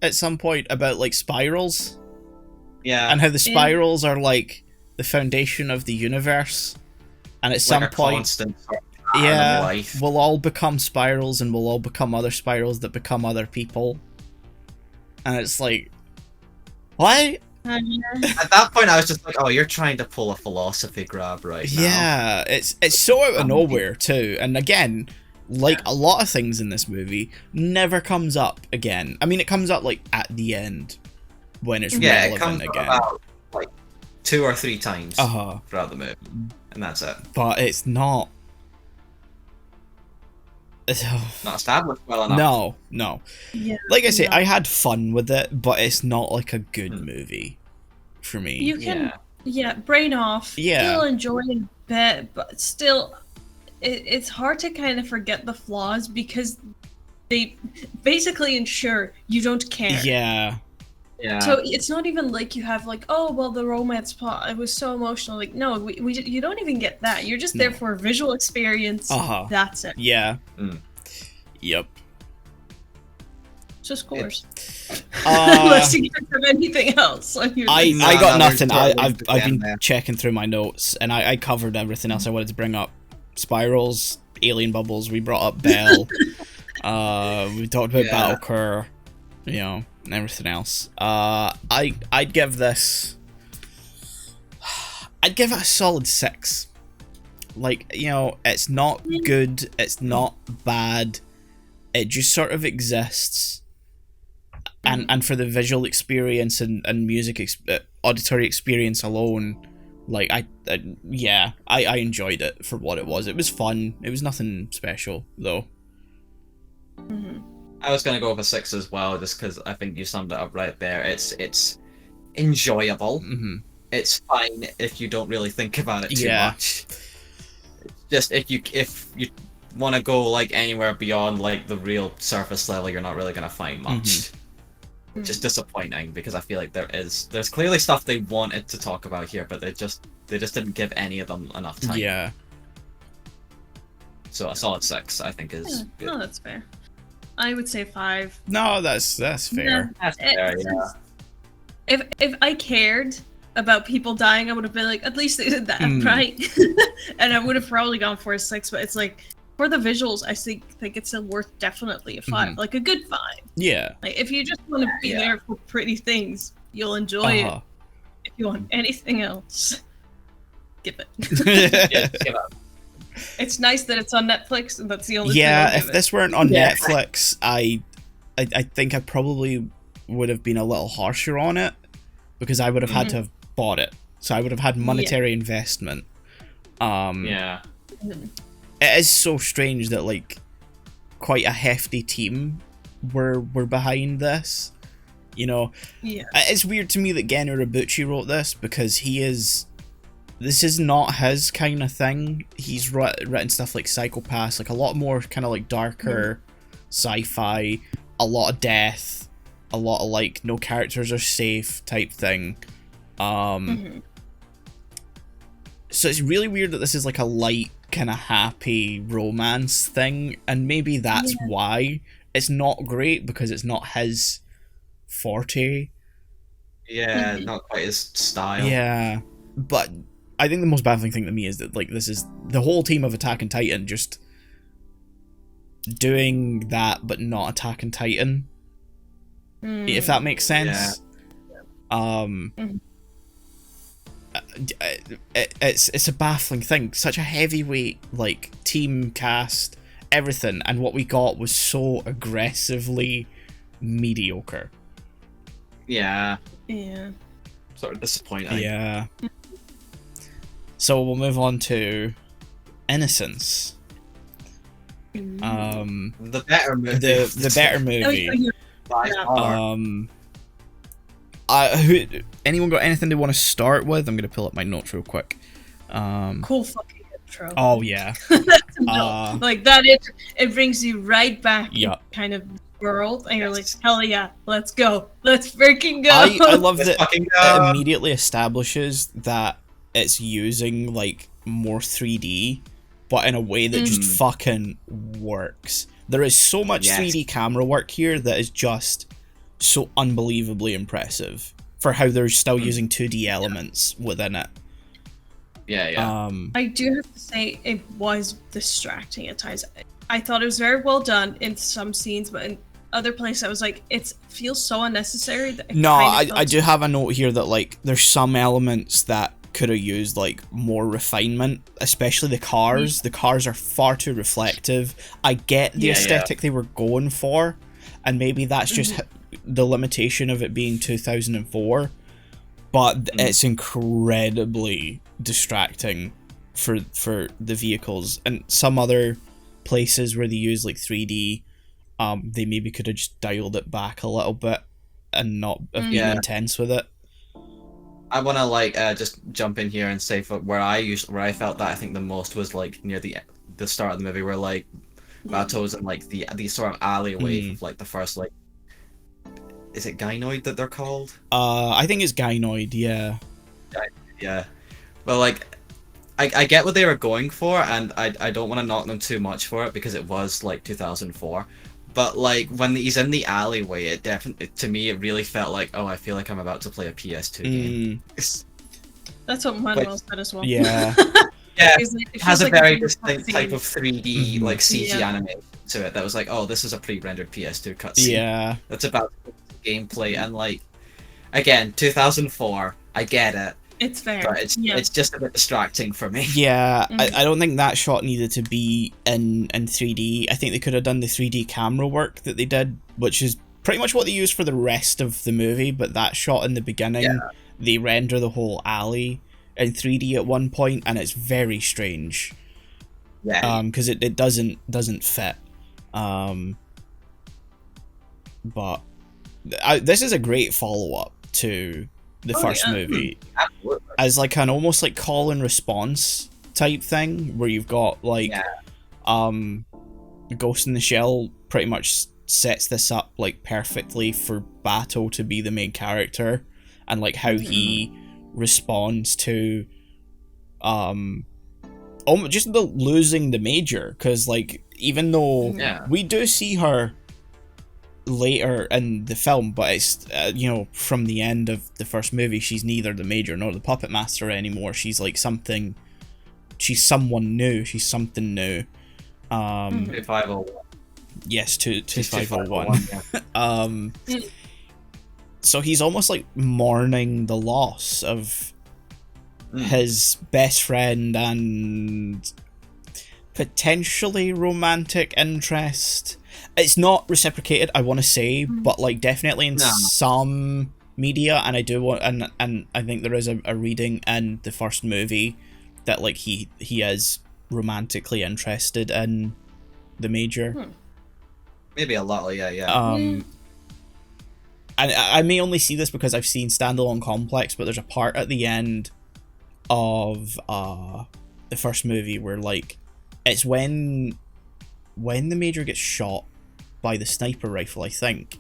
at some point about like spirals. Yeah. And how the spirals are like the foundation of the universe. And at some point, we'll all become spirals, and we'll all become other spirals that become other people. And it's like, what? At that point, I was just like, "Oh, you're trying to pull a philosophy grab right now." Yeah, it's so out of nowhere too. And again, like a lot of things in this movie, never comes up again. I mean, it comes up like at the end when it's relevant it comes again. About, like 2 or 3 times throughout the movie, and that's it. But it's not. Not established well enough. No. Yeah, like I say, I had fun with it, but it's not like a good movie for me. You can, brain off. Yeah. Still enjoy it a bit, but still, it's hard to kind of forget the flaws because they basically ensure you don't care. Yeah. Yeah. So it's not even like you have like, oh well, the romance plot, it was so emotional. Like no, you don't even get that. You're just there for a visual experience. That's it. Yeah. Yep. So scores. Unless you guys have anything else on your I got nothing. I've been checking through my notes, and I covered everything else I wanted to bring up. Spirals, alien bubbles. We brought up Belle. We talked about Battlecur. You know. And everything else. I'd give this. I'd give it a solid 6. Like, you know, it's not good. It's not bad. It just sort of exists. And for the visual experience and music auditory experience alone, Like, I enjoyed it for what it was. It was fun. It was nothing special, though. I was going to go with a 6 as well, just because I think you summed it up right there. It's enjoyable. It's fine if you don't really think about it too much. Just if you want to go like anywhere beyond like the real surface level, you're not really going to find much. Which is disappointing, because I feel like there's clearly stuff they wanted to talk about here, but they just didn't give any of them enough time. Yeah. So a solid 6, I think, is good. No, that's fair. I would say 5. No, that's fair. That's fair, yeah. If I cared about people dying, I would have been like, at least they did that, right? And I would have probably gone for a 6, but it's like, for the visuals, I think it's still worth definitely a 5, like a good 5. Yeah. Like, if you just want to be there for pretty things, you'll enjoy it. If you want anything else, give it. Give up. It's nice that it's on Netflix, and that's the only thing. Yeah, if this weren't on Netflix, I think I probably would have been a little harsher on it, because I would have had to have bought it. So I would have had monetary investment. It is so strange that like quite a hefty team were behind this. You know, it's weird to me that Gen Urobuchi wrote this, because this is not his kind of thing. He's written stuff like Psycho-Pass, like a lot more kind of like darker sci-fi, a lot of death, a lot of like no characters are safe type thing. So it's really weird that this is like a light, kind of happy romance thing, and maybe that's why it's not great, because it's not his forte. Yeah, not quite his style. Yeah, but I think the most baffling thing to me is that like this is the whole team of Attack on Titan just doing that, but not Attack on Titan. If that makes sense. It's a baffling thing. Such a heavyweight like team cast, everything, and what we got was so aggressively mediocre. Yeah. Yeah. Sort of disappointing. Yeah. So we'll move on to Innocence. The better movie. The better movie. Anyone got anything they want to start with? I'm gonna pull up my notes real quick. Cool fucking intro. Oh yeah. Like that, it brings you right back kind of world, and you're like, hell yeah, let's go, let's freaking go. I love that it immediately establishes that it's using like more 3D, but in a way that just fucking works. There is so much 3D camera work here that is just so unbelievably impressive for how they're still using 2D elements within it. I do have to say it was distracting at times. I thought it was very well done in some scenes, but in other places I was like, it feels so unnecessary that I do have a note here that like there's some elements that could have used like more refinement, especially the cars. The cars are far too reflective. I get the aesthetic they were going for, and maybe that's just the limitation of it being 2004, but it's incredibly distracting for the vehicles. And some other places where they use like 3D, they maybe could have just dialed it back a little bit and not have been intense with it. I want to like just jump in here and say for where I felt that I think the most was like near the start of the movie, where like Bato's in like the sort of alleyway of like the first like, is it gynoid that they're called? I think it's gynoid, yeah. Yeah. Well, like I get what they were going for, and I don't want to knock them too much for it, because it was like 2004. But like when he's in the alleyway, it definitely, to me, it really felt like, oh, I feel like I'm about to play a PS2 game. That's what Manuel said as well. Yeah. Yeah, it has a very distinct type of 3D like CG animation to it that was like, oh, this is a pre-rendered PS2 cutscene. Yeah. That's about gameplay, and like, again, 2004, I get it. It's fair. But it's just a bit distracting for me. Yeah, I don't think that shot needed to be in 3D. I think they could have done the 3D camera work that they did, which is pretty much what they used for the rest of the movie, but that shot in the beginning, they render the whole alley in 3D at one point, and it's very strange. Yeah. Because it doesn't fit. But this is a great follow-up to the first movie. Absolutely. As like an almost like call and response type thing, where you've got like Ghost in the Shell pretty much sets this up like perfectly for Bato to be the main character, and like how he responds to just the losing the Major, because like even though we do see her later in the film, but it's from the end of the first movie, she's neither the Major nor the Puppet Master anymore. She's like something, she's someone new, she's something new. 2501. Yes, 2501. So he's almost like mourning the loss of his best friend and potentially romantic interest. It's not reciprocated, I want to say, but like definitely in some media, and I do want, and I think there is a reading in the first movie that like he is romantically interested in the Major. Maybe a lot, yeah. And I may only see this because I've seen Standalone Complex, but there's a part at the end of the first movie where like it's when the Major gets shot by the sniper rifle, I think,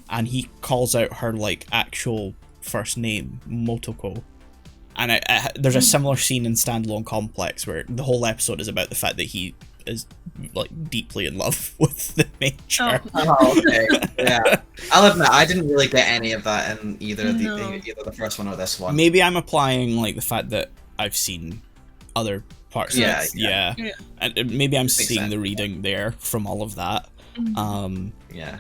and he calls out her like actual first name, Motoko. And there's a similar scene in Standalone Complex where the whole episode is about the fact that he is like deeply in love with the Major. Oh, okay. Yeah. I'll admit, I didn't really get any of that in either the first one or this one. Maybe I'm applying like the fact that I've seen other parts. Yeah. And maybe I'm seeing the reading there from all of that. Yeah.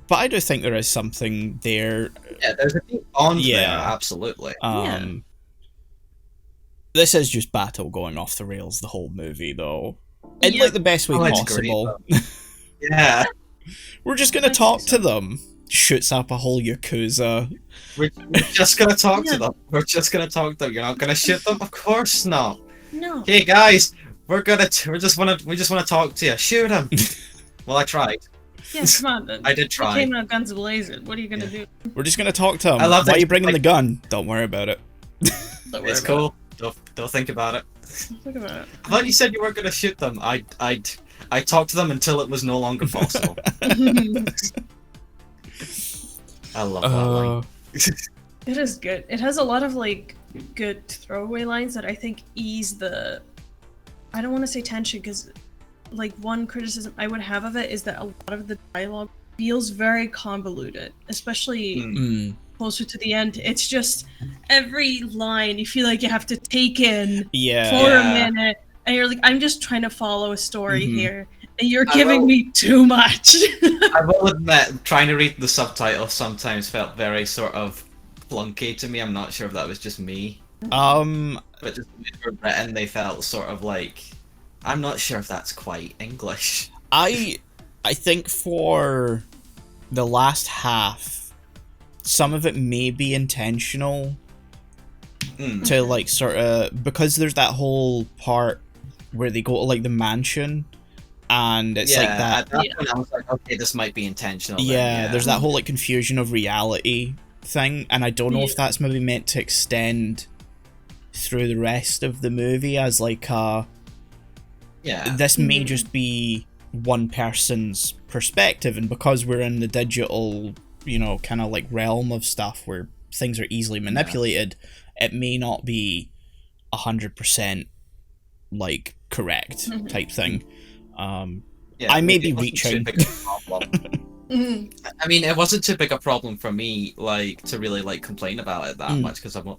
But I do think there is something there. Yeah, there's a deep bond there, absolutely. This is just Bato going off the rails the whole movie, though. In like the best way possible. Yeah. We're just gonna talk to them. Shoots up a whole Yakuza. We're just gonna talk to them. We're just gonna talk to them. You're not gonna shoot them? Of course not. No. Hey guys, we just wanna talk to you. Shoot him. Well, I tried. Yeah, come on then. I did try. You came out guns blazing. What are you gonna do? We're just gonna talk to him. I love Why that are you bringing the gun? Don't worry about it. It's cool. Don't think about it. Think about it. I thought you said you weren't gonna shoot them. I talked to them until it was no longer possible. I love that line. It is good. It has a lot of like good throwaway lines that I think ease the. I don't want to say tension because, like, one criticism I would have of it is that a lot of the dialogue feels very convoluted, especially closer to the end. It's just every line you feel like you have to take in for a minute, and you're like, I'm just trying to follow a story here, and you're giving me too much. I will admit, trying to read the subtitles sometimes felt very sort of clunky to me. I'm not sure if that was just me. But just when they were written, they felt sort of like, I'm not sure if that's quite English. I think for the last half, some of it may be intentional to like sort of, because there's that whole part where they go to like the mansion and it's like that. At that point I was like, okay, this might be intentional. Yeah, there's that whole like confusion of reality thing, and I don't know if that's maybe meant to extend through the rest of the movie as like this may just be one person's perspective, and because we're in the digital, kind of like realm of stuff where things are easily manipulated, it may not be 100% like correct type thing. I may be reaching. I mean, it wasn't too big a problem for me, like, to really like complain about it that much, because I didn't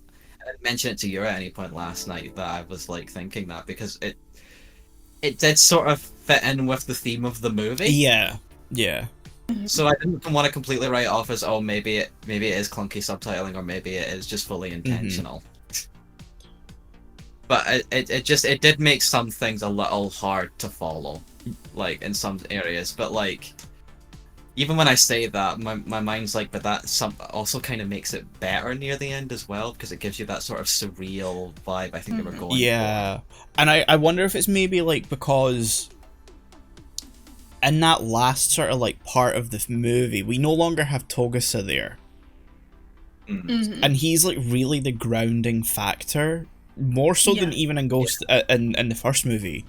mention it to you at any point last night that I was like thinking that, because it did sort of fit in with the theme of the movie. Yeah. So I didn't want to completely write it off as, oh, maybe it is clunky subtitling, or maybe it is just fully intentional. But it did make some things a little hard to follow, like in some areas. But like, even when I say that, my mind's like, but that also kind of makes it better near the end as well, because it gives you that sort of surreal vibe I think they were going for. Yeah, and I wonder if it's maybe like because in that last sort of like part of the movie, we no longer have Togusa there. And he's like really the grounding factor, more so than even in Ghost in the first movie.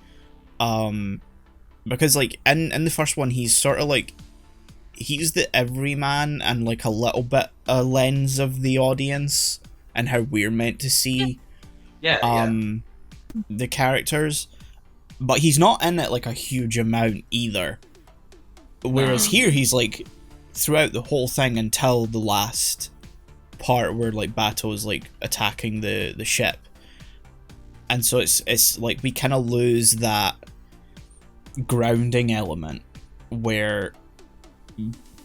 Because like in the first one, he's sort of like he's the everyman and like a little bit a lens of the audience and how we're meant to see the characters, but he's not in it like a huge amount either. Whereas here he's like throughout the whole thing until the last part where like Bato's like attacking the ship, and so it's like we kind of lose that grounding element where,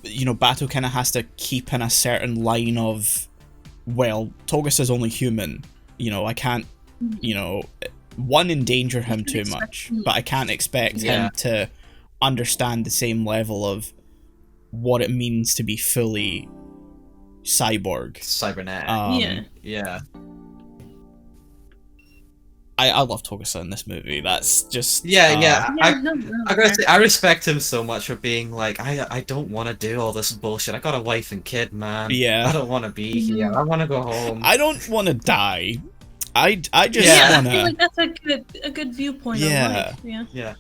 you know, Bato kind of has to keep in a certain line of, well, Togusa's only human, you know, I can't, you know, endanger him too much, but I can't expect him to understand the same level of what it means to be fully cybernetic. I love Togusa in this movie. That's just I gotta say, I respect him so much for being like, I don't want to do all this bullshit. I got a wife and kid, man. I don't want to be here. I want to go home. I don't want to die. I just want to. I feel like that's a good viewpoint on life.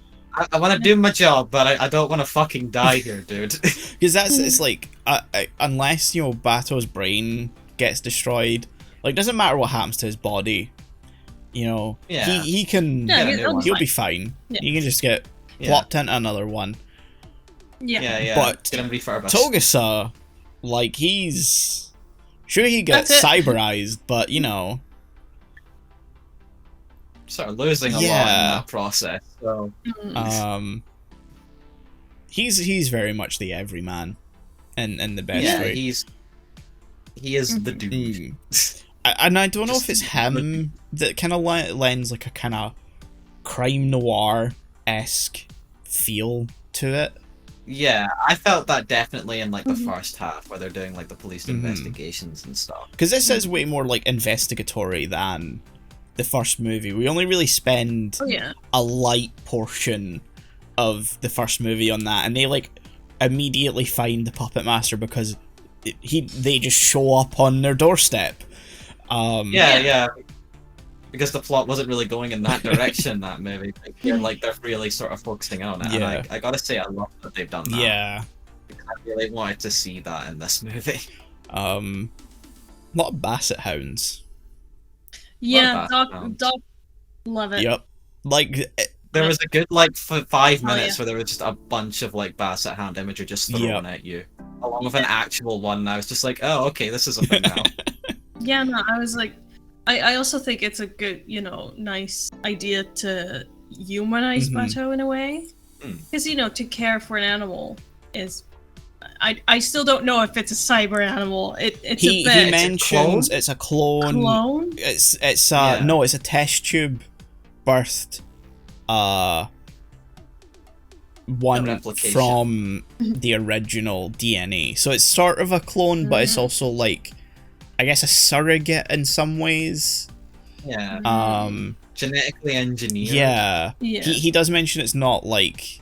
I want to do my job, but I don't want to fucking die here, dude. Because it's like, unless, you know, Bato's brain gets destroyed, like, doesn't matter what happens to his body. You know, he can, he'll be fine. He can just get plopped into another one. But Togusa, like, he's, sure he gets cyberized, but, you know. Sort of losing a lot in that process, so. He's very much the everyman, in the best way. He is the dude. And I don't know if it's him that kind of lends like a kind of crime noir-esque feel to it. Yeah, I felt that definitely in like the first half where they're doing like the police investigations and stuff. Because this is way more like investigatory than the first movie. We only really spend a light portion of the first movie on that, and they like immediately find the puppet master because they just show up on their doorstep. Because the plot wasn't really going in that direction, that movie. They're really sort of focusing on it. And I gotta say, I love that they've done that. Yeah. Because I really wanted to see that in this movie. A lot of basset hounds. Yeah, Doc, love it. Yep. Like, there was a good, like, 5 minutes where there was just a bunch of, like, basset hound imagery just thrown at you. Along with an actual one, and I was just like, oh, okay, this is a thing now. Yeah, no, I was like, I also think it's a good, you know, nice idea to humanize Bato in a way. Because, you know, to care for an animal is... I still don't know if it's a cyber animal. It's a bit... He mentions it's a clone. Clone? It's no, it's a test tube birthed one from the original DNA. So it's sort of a clone, but it's also like, I guess, a surrogate in some ways. Yeah. Genetically engineered. Yeah. He does mention it's not like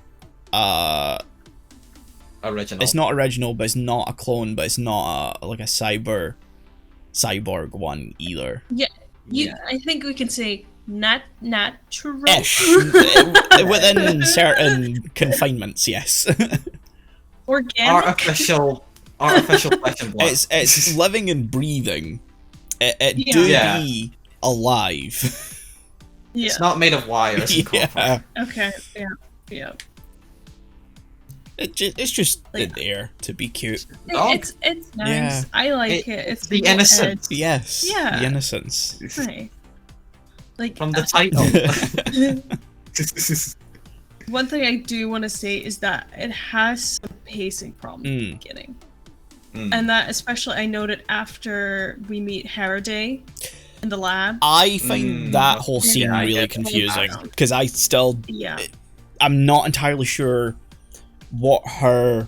original. It's not original, but it's not a clone, but it's not like a cyborg one either. I think we can say natural. Within certain confinements, yes. Organic. Artificial flesh and blood. It's living and breathing. It be alive. It's not made of wires. Okay. Yeah. It's just there to be cute. It's nice. Yeah. I like it. It's the innocence. Yes. Yeah. The innocence. Nice. Like from the title. One thing I do want to say is that it has some pacing problems in the beginning. And that especially I noted after we meet Haraday in the lab. I find that whole scene really confusing because I still I'm not entirely sure what her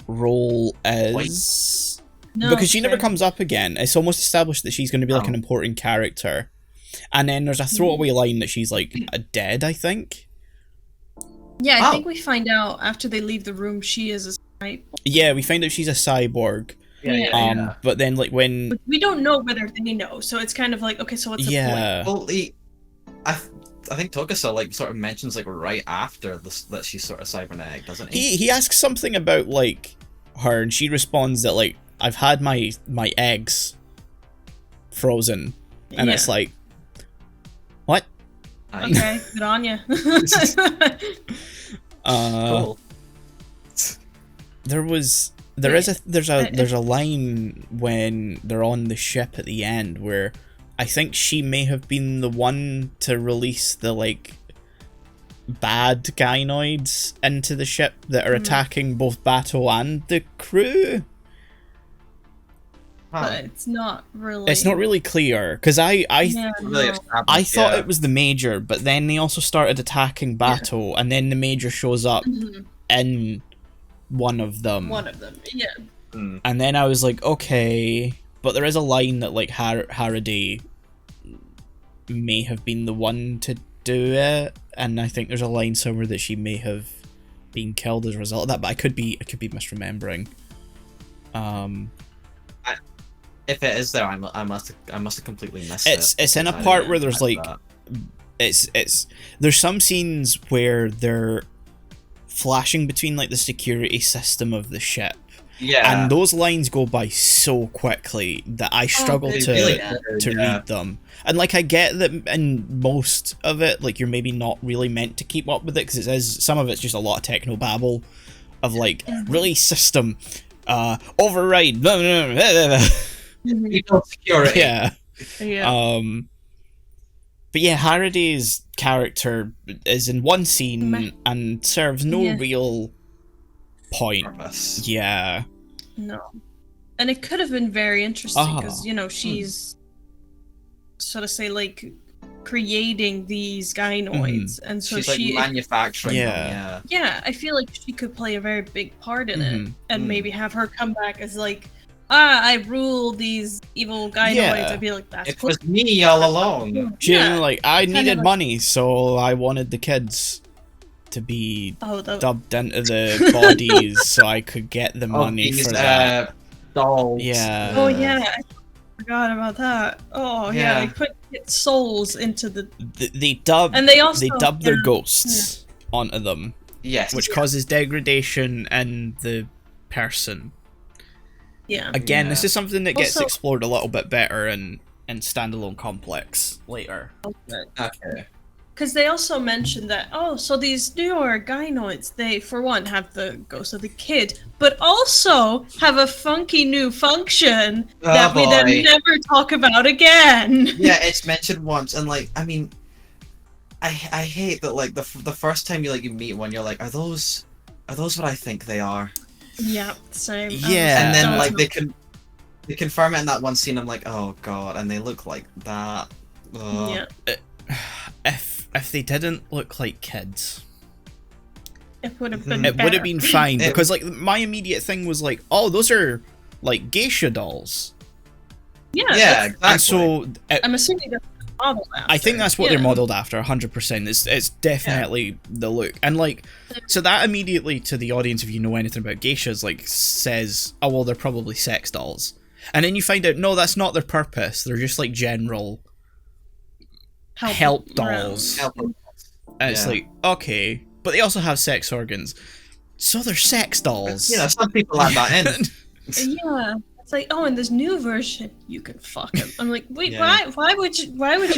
role is... No, because she never okay. comes up again. It's almost established that she's going to be like an important character. And then there's a throwaway line that she's like dead, I think. Yeah, I think we find out after they leave the room she is a cyborg. Yeah, we find out she's a cyborg. Yeah. But then like when... But we don't know whether they know, so it's kind of like, okay, so what's the point? Well, I think Tokusa like sort of mentions like right after this that she's sort of cybernetic, doesn't he? He asks something about like her, and she responds that like, I've had my eggs frozen, and it's like, what? Okay, good on ya. Cool. There's a line when they're on the ship at the end where I think she may have been the one to release the like bad gynoids into the ship that are attacking both Bato and the crew. But it's not really. It's not really clear because I thought it was the Major, but then they also started attacking Bato, and then the Major shows up in one of them. Yeah. And then I was like, okay, but there is a line that like Haraday may have been the one to do it, and I think there's a line somewhere that she may have been killed as a result of that, but I could be misremembering. If it is there, I must have completely missed it. It's in a part where there's like there's some scenes where they're flashing between like the security system of the ship. Yeah. And those lines go by so quickly that I struggle to read them. And like I get that in most of it, like you're maybe not really meant to keep up with it because it says some of it's just a lot of techno babble of like release system override blah, blah, blah, blah, blah. People security. Yeah. But yeah, Haraday's character is in one scene and serves no real point. Purpose. Yeah. No. And it could have been very interesting because, you know, she's sort of say like creating these gynoids and so she's like manufacturing them. Yeah, I feel like she could play a very big part in it and maybe have her come back as like, I rule these evil gynoids. I'd be like, that's it was me all along. She like, I needed money, so I wanted the kids to be dubbed into the bodies so I could get the money for that. Dolls. Yeah. Oh yeah, I forgot about that. Oh yeah, they get souls into they dub their ghosts onto them. Yes. Which causes degradation in the person. Yeah. Again, this is something that gets explored a little bit better in Standalone Complex later. Okay. Because they also mentioned that, so these newer gynoids, they, for one, have the ghost of the kid, but also have a funky new function that we then never talk about again. Yeah, it's mentioned once, and like, I mean, I hate that like the first time you meet one, you're like, are those what I think they are? Yeah, same. Yeah, and then like they confirm it in that one scene. I'm like, oh god, and they look like that. Yeah. If they didn't look like kids, it would have been. It would have been fine because like my immediate thing was like, oh, those are like geisha dolls. Yeah. Yeah. Exactly. And so I'm assuming that's modeled after. I think that's what they're modeled after, 100%. It's definitely the look, and like, so that immediately to the audience, if you know anything about geishas, like says, oh well, they're probably sex dolls, and then you find out no, that's not their purpose. They're just like general help dolls. And it's like, okay, but they also have sex organs, so they're sex dolls. Yeah, some people add that in. Yeah. It's like, in this new version, you can fuck him. I'm like, wait, why would you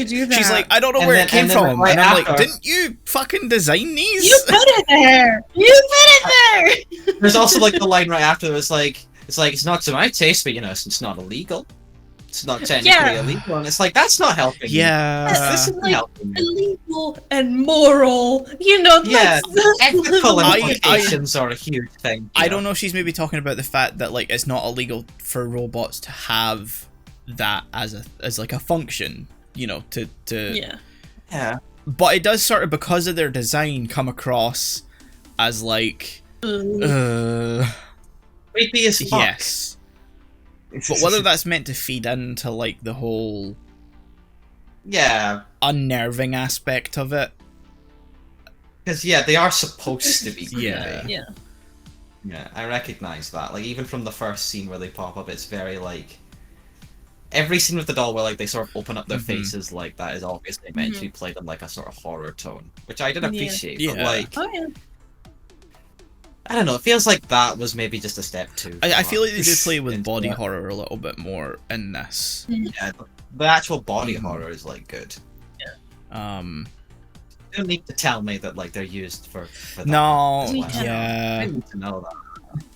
do that? She's like, I don't know where it came from. And I'm like, didn't you fucking design these? You put it there! You put it there! There's also like the line right after it's like, it's not to my taste, but you know, it's not illegal. It's not technically illegal, and it's like, that's not helping. Yeah. This is like illegal and moral, you know. Yeah, ethical implications are a huge thing. I don't know if she's maybe talking about the fact that like it's not illegal for robots to have that as like a function, you know, to yeah. But it does sort of, because of their design, come across as like creepy as fuck. Yes. But whether that's meant to feed into, like, the whole... Yeah. Unnerving aspect of it. Because, yeah, they are supposed to be creepy. Yeah. Yeah, I recognize that. Like, even from the first scene where they pop up, it's very, like... Every scene with the doll where, like, they sort of open up their faces like that is obviously meant to be played in, like, a sort of horror tone. Which I did appreciate, but, like... Oh, yeah. I don't know, it feels like that was maybe just a step too. I feel like they do play with body horror a little bit more in this. Yeah, the actual body horror is, like, good. Yeah. You don't need to tell me that, like, they're used for that. No, yeah. I need to know that.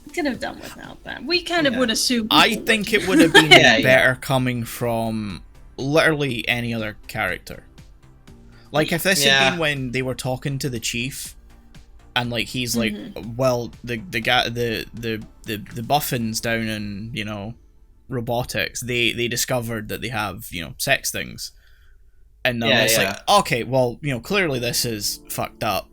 We could have done without that. We kind of would assume. I think it would have been better coming from literally any other character. Like, if this had been when they were talking to the chief, and, like, he's like, well, the guy, the Buffins down in, you know, robotics, they discovered that they have, you know, sex things. And then it's like, okay, well, you know, clearly this is fucked up,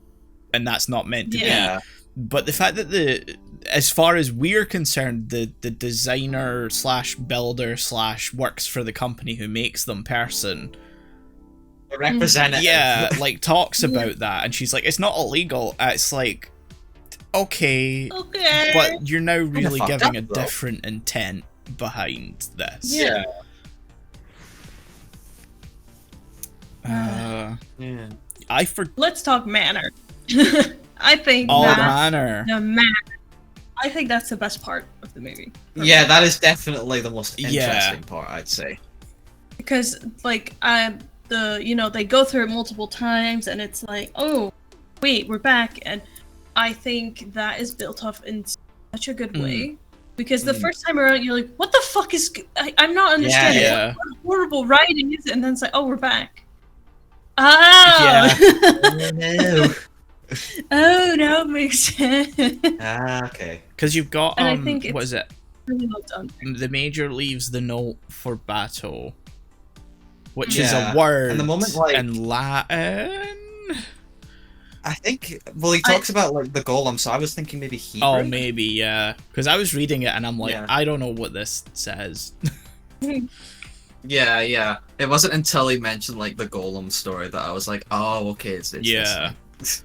and that's not meant to be. But the fact that as far as we're concerned, the designer / builder / works for the company who makes them person, the representative, like, talks about that, and she's like, it's not illegal. It's like, okay, but you're now really giving a different intent behind this. Yeah. Let's talk manner. I think manner. The manner. I think that's the best part of the movie. Yeah, that is definitely the most interesting part, I'd say. Because, like, they go through it multiple times, and it's like, oh, wait, we're back, and I think that is built off in such a good way. Because the first time around, you're like, what the fuck is... I'm not understanding what horrible writing is it, and then it's like, oh, we're back. Oh! Oh, no. Oh, no, it makes sense. Okay. Because you've got, and I think what is it? Really well done. The Major leaves the note for Bato, which is a word and the moment, like, in Latin. I think, well, he talks about, like, the golem, so I was thinking maybe Hebrew. Oh, maybe, yeah. Because I was reading it and I'm like, I don't know what this says. Yeah. It wasn't until he mentioned, like, the golem story that I was like, oh, okay, it's this.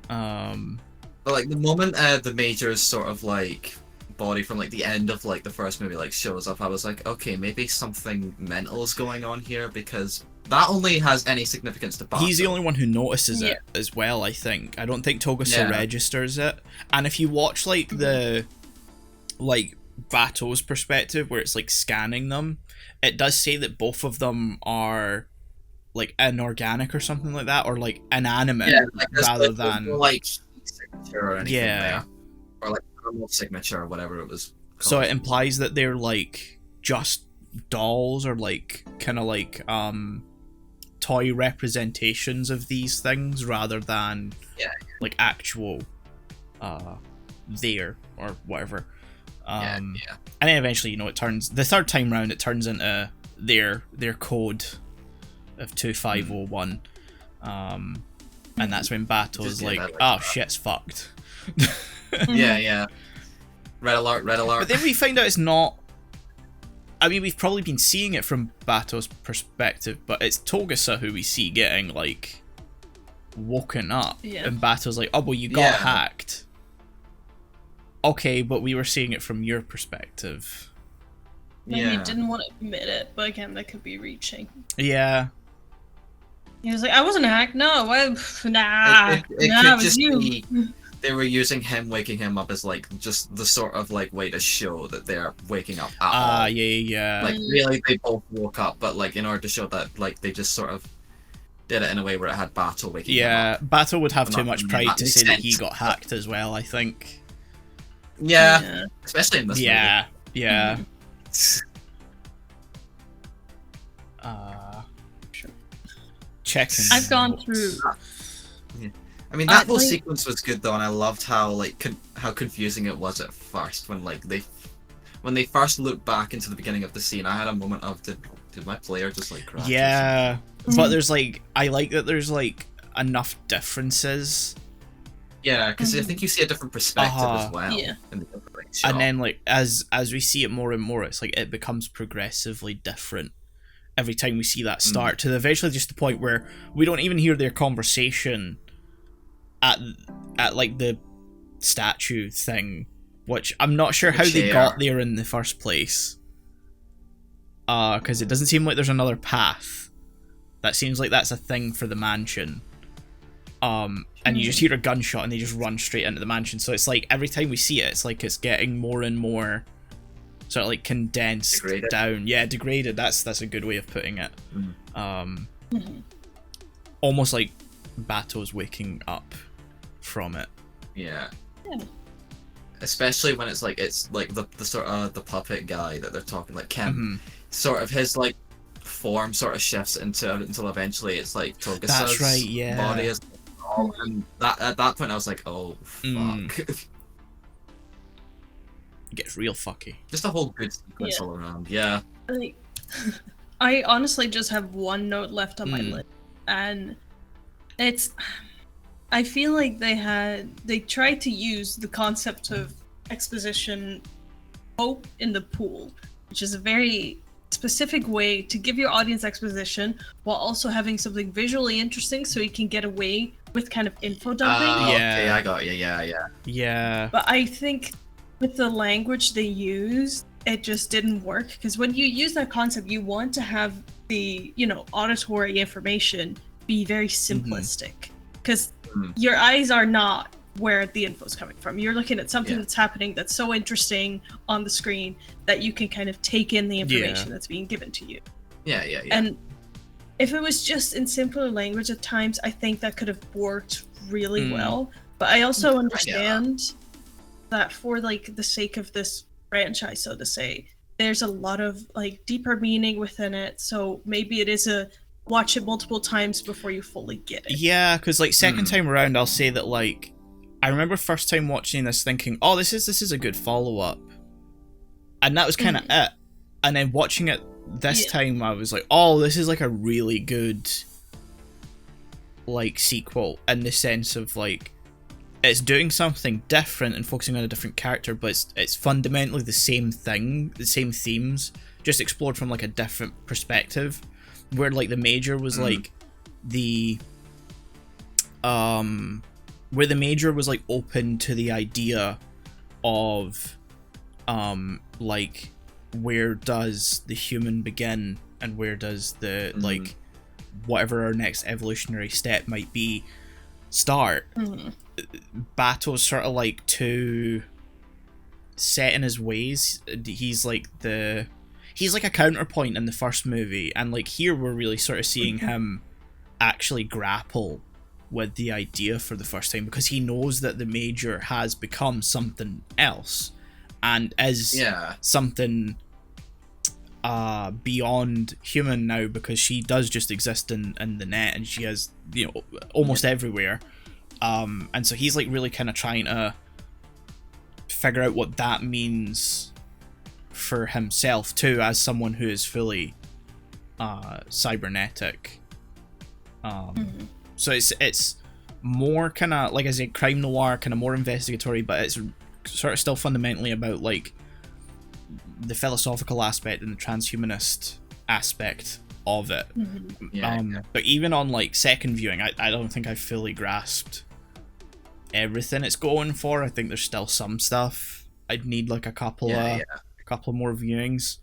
But, like, the moment the Major's sort of, like, body from, like, the end of, like, the first movie, like, shows up, I was like, okay, maybe something mental is going on here, because that only has any significance to Bato. He's the only one who notices it as well, I think. I don't think Togusa registers it. And if you watch, like, the, like, Bato's perspective, where it's, like, scanning them, it does say that both of them are, like, inorganic or something like that, or, like, inanimate, rather than... like, signature or anything there. Or, like, normal signature or whatever it was called. So it implies that they're, like, just dolls, or, like, kind of, like, toy representations of these things, rather than, like, actual, there, or whatever. And then eventually, you know, it turns... The third time round, it turns into their code of 2501. And that's when Bato's like, oh, shit's fucked. Yeah. Red alert. But then we find out it's not... I mean, we've probably been seeing it from Bato's perspective, but it's Togusa who we see getting, like, woken up. Yeah. And Bato's like, oh, well, you got hacked. Okay, but we were seeing it from your perspective. Maybe he didn't want to admit it, but again, that could be reaching. Yeah. He was like, I wasn't hacked. No, it was just you. Be, they were using him waking him up as, like, just the sort of, like, way to show that they're waking up at all. Yeah. Like, really, they both woke up, but, like, in order to show that, like, they just sort of did it in a way where it had Bato waking him up. Yeah, Bato would have too much pride to say that he got hacked as well, I think. Yeah. Especially in this movie. Yeah. Checking. I've gone through. I mean, that whole sequence was good though, and I loved how, like, how confusing it was at first when, like, when they first looked back into the beginning of the scene. I had a moment of did my player just, like, crash? Yeah, but there's, like, I like that there's, like, enough differences. Yeah, because I think you see a different perspective as well. Yeah. In the Sure. And then like as we see it more and more, it's like it becomes progressively different every time we see that start, to eventually just the point where we don't even hear their conversation at like the statue thing, which I'm not sure how they got there in the first place. Because it doesn't seem like there's another path. That seems like that's a thing for the mansion. And you just hear a gunshot and they just run straight into the mansion. So it's like every time we see it, it's like it's getting more and more sort of like condensed down. Yeah, degraded. That's a good way of putting it. Almost like Bato's waking up from it. Yeah. Especially when it's like the sort of the puppet guy that they're talking, like Kim. Sort of his like form sort of shifts until eventually it's like Togusa's That's right, yeah. body is. And at that point I was like, oh fuck. It gets real fucky. Just a whole good sequence all around. Yeah. Like, I honestly just have one note left on my list, and it's. I feel like they tried to use the concept of exposition hope in the pool, which is a very specific way to give your audience exposition while also having something visually interesting so you can get away with kind of info dumping. Okay, I got you. Yeah. But I think with the language they used, it just didn't work, because when you use that concept, you want to have the, auditory information be very simplistic, because your eyes are not where the info's coming from. You're looking at something that's happening that's so interesting on the screen that you can kind of take in the information that's being given to you. Yeah. And if it was just in simpler language at times, I think that could have worked really well. But I also understand that for like the sake of this franchise, so to say, there's a lot of like deeper meaning within it. So maybe it is watch it multiple times before you fully get it. Yeah, because like second time around, I'll say that like I remember first time watching this thinking, oh, this is a good follow-up, and that was kind of it. And then watching it this time, I was like, oh, this is like a really good like sequel, in the sense of like it's doing something different and focusing on a different character, but it's fundamentally the same thing, the same themes, just explored from like a different perspective. Where like the Major was like where the Major was like open to the idea of like where does the human begin and where does the like whatever our next evolutionary step might be start. Bato's sort of like too set in his ways. He's like a counterpoint in the first movie, and like here we're really sort of seeing him actually grapple with the idea for the first time, because he knows that the Major has become something else and is something beyond human now, because she does just exist in the net, and she has almost everywhere, and so he's like really kind of trying to figure out what that means for himself too, as someone who is cybernetic. So it's more kind of like, I say, crime noir, kind of more investigatory, but it's sort of still fundamentally about like the philosophical aspect and the transhumanist aspect of it. But even on like second viewing, I don't think I fully grasped everything it's going for. I think there's still some stuff I'd need like a couple more viewings.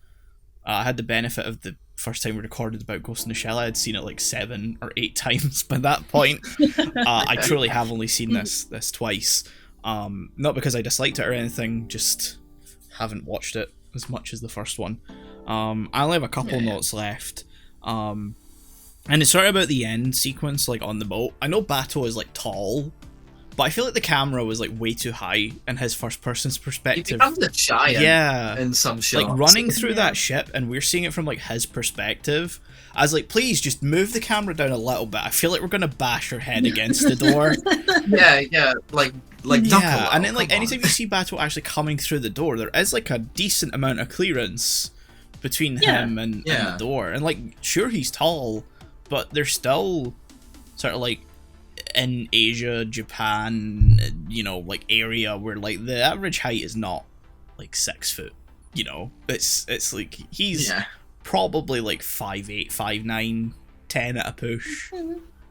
I had the benefit of the first time we recorded about Ghost in the Shell. I had seen it like 7 or 8 times by that point. I truly have only seen this twice. Not because I disliked it or anything, just haven't watched it as much as the first one. I only have a couple notes left. And it's sort of about the end sequence, like on the boat. I know Bato is like tall, but I feel like the camera was like way too high in his first person's perspective. He becomes a giant in some shots. Like running through that ship, and we're seeing it from like his perspective. I was like, please just move the camera down a little bit. I feel like we're gonna bash her head against the door. like and then like anytime you see Bato actually coming through the door, there is like a decent amount of clearance between him and the door. And like, sure, he's tall, but they're still sort of like in Asia, Japan, like area where like the average height is not like 6 foot. You know, it's like he's probably like 5'8", 5'9", 10 at a push.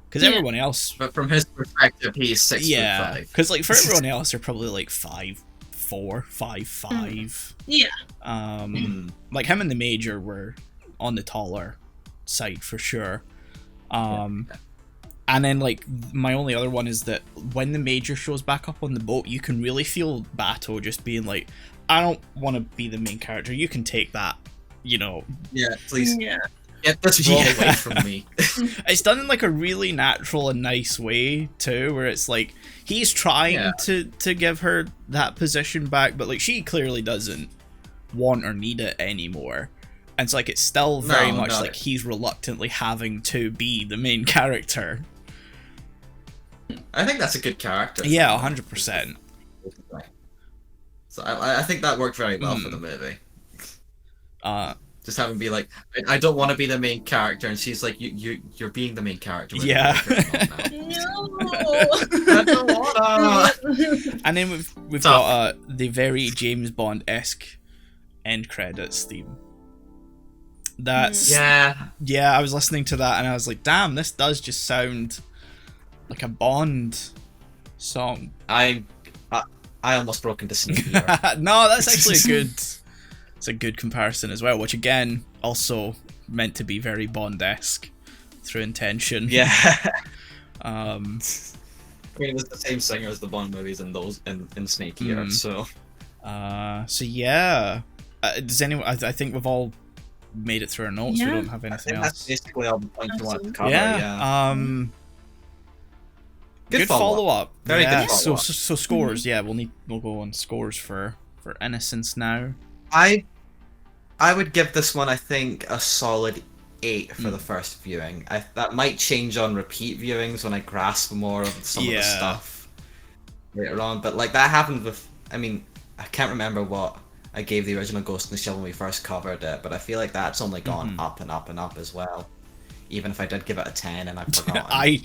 Because everyone else, but from his perspective, he's 6'5". Because like for everyone else, they're probably like 5'4", 5'5". Like him and the Major were on the taller side for sure. And then like my only other one is that when the Major shows back up on the boat, you can really feel Bato just being like, I don't want to be the main character. You can take that, you know. Yeah, please. Yeah. Get this role away from me. It's done in like a really natural and nice way too, where it's like he's trying to give her that position back, but like she clearly doesn't want or need it anymore. And it's like it's still very much like he's reluctantly having to be the main character. I think that's a good character. Yeah, 100%. So I think that worked very well for the movie. Just having be like, I don't want to be the main character, and she's like, you're being the main character. Yeah. No. I don't wanna. And then we've got the very James Bond-esque end credits theme. That's I was listening to that and I was like, damn, this does just sound like a Bond song. I almost broke into sneak. No, that's actually it's a good comparison as well, which again also meant to be very Bond-esque through intention. Yeah. I mean, it was the same singer as the Bond movies in those in Snake Eater, so yeah. Does anyone? I think we've all made it through our notes. We don't have anything else. That's basically all the points you want to cover. Good follow up. Very good follow up. So scores. Yeah, we'll go on scores for Innocence now. I would give this one, I think, a solid 8 for the first viewing. That might change on repeat viewings when I grasp more of some of the stuff later on. But like that happened with, I mean, I can't remember what I gave the original Ghost in the Shell when we first covered it, but I feel like that's only gone up and up and up as well. Even if I did give it a 10 and I've forgotten.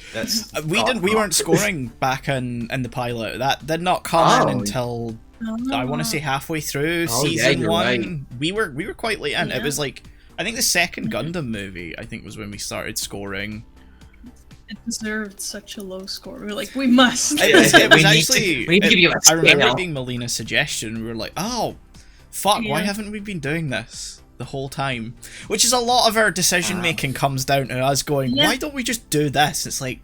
We weren't scoring back in the pilot. That did not come in until I want to say halfway through season 1. Right. We were quite late in. It was like I think the second Gundam movie I think was when we started scoring. It deserved such a low score. We were like, we must. It was actually. We need to give you a scale. I remember it being Melina's suggestion. We were like, oh, fuck! Why haven't we been doing this the whole time? Which is a lot of our decision making comes down to us going, why don't we just do this? It's like,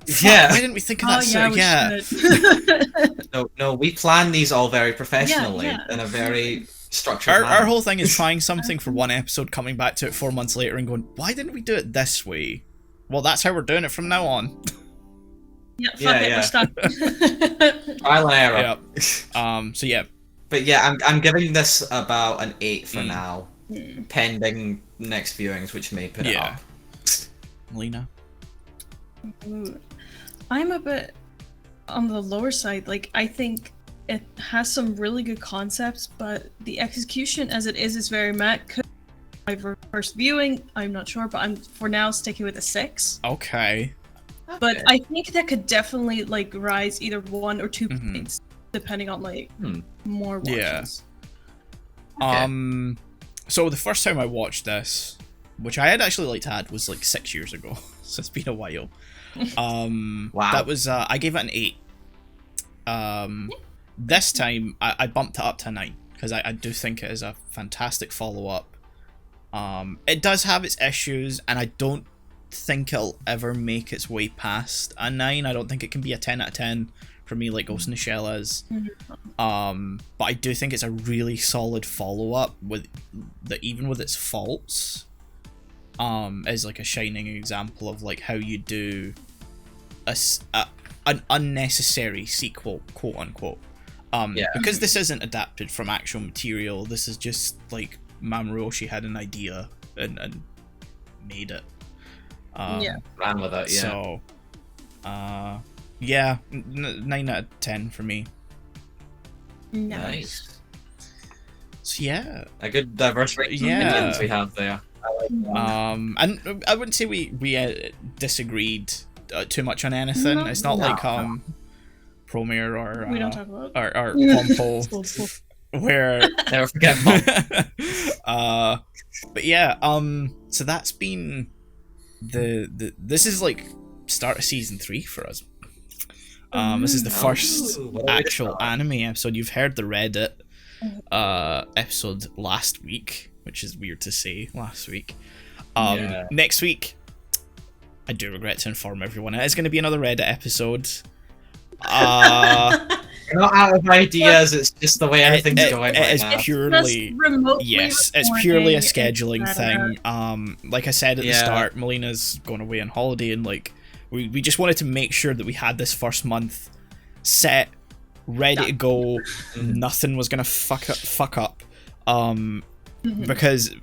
fuck, why didn't we think of that sooner? No, we plan these all very professionally in a very structured manner. Our whole thing is trying something for one episode, coming back to it 4 months later and going, why didn't we do it this way? Well, that's how we're doing it from now on. We're stuck. Trial and error. So yeah. But yeah, I'm giving this about an 8 for now, pending next viewings, which may put it up. Melina? I'm a bit on the lower side. Like, I think it has some really good concepts, but the execution as it is very meh. My first viewing, I'm not sure, but I'm for now sticking with a 6. Okay. But I think that could definitely like rise either 1 or 2 points, depending on like more watches. So the first time I watched this, which I had actually liked had, was like 6 years ago, so it's been a while. Wow. That was I gave it an 8. This time I bumped it up to a 9 because I do think it is a fantastic follow-up. It does have its issues, and I don't think it'll ever make its way past a 9. I don't think it can be a 10 out of 10 for me like Ghost in the Shell is. But I do think it's a really solid follow-up with that, even with its faults, is like a shining example of like how you do an unnecessary sequel, quote unquote. Because this isn't adapted from actual material. This is just like Mamoru Oshii had an idea and made it. Ran with it. So, 9 out of 10 for me. Nice. So yeah, a good diverse range of opinions we have there. I like that. And I wouldn't say we disagreed too much on anything. It's not like Promare or we don't talk about or Pompo where Never forget Mom. but yeah, so that's been this is like start of season 3 for us. This is the first actual anime episode. You've heard the Reddit episode last week, which is weird to say last week. Next week, I do regret to inform everyone, it is going to be another Reddit episode. We're not out of ideas, it's just the way everything's going right is now. purely, yes, it's purely a scheduling thing. Like I said at the start, Melina's going away on holiday, and like we just wanted to make sure that we had this first month set, ready to go. Nothing was gonna fuck up. Because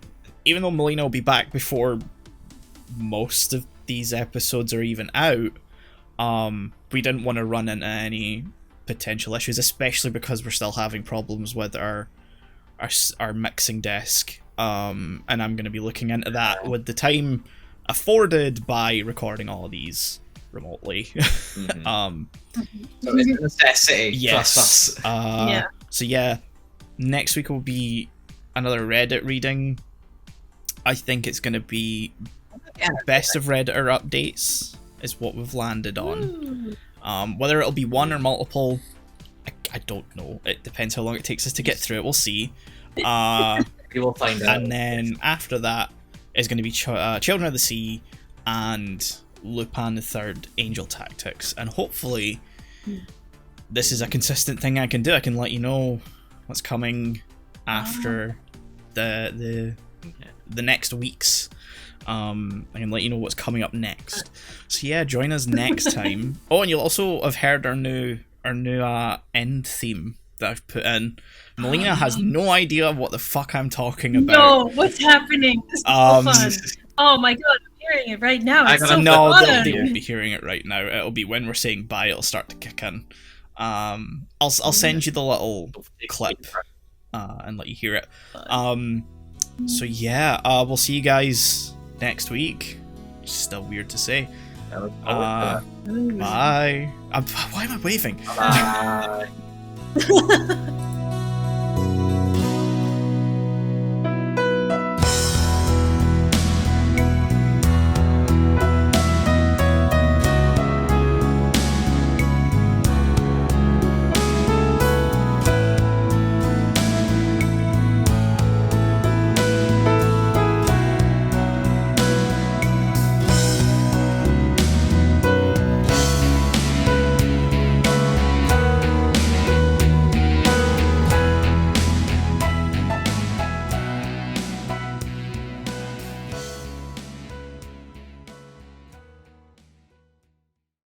even though Melina will be back before most of these episodes are even out, we didn't want to run into any potential issues, especially because we're still having problems with our mixing desk. And I'm going to be looking into that with the time afforded by recording all of these remotely. So it's a necessity. Yes. So yeah, next week will be another Reddit reading. I think it's going to be best of Redditor updates is what we've landed on. Whether it'll be one or multiple, I don't know. It depends how long it takes us to get through it. We'll see. We will find out. And then after that is going to be Children of the Sea and Lupin the Third Angel Tactics. And hopefully this is a consistent thing I can do. I can let you know what's coming after the next weeks. I can let you know what's coming up next. So yeah, join us next time. Oh, and you'll also have heard our new end theme that I've put in. Melina has no idea what the fuck I'm talking about. No, what's happening? This is so fun. Oh my god, I'm hearing it right now. It's so fun. They won't be hearing it right now. It'll be when we're saying bye, it'll start to kick in. I'll send you the little clip and let you hear it. So yeah, we'll see you guys next week. Still weird to say. Bye. Why am I waving? Bye.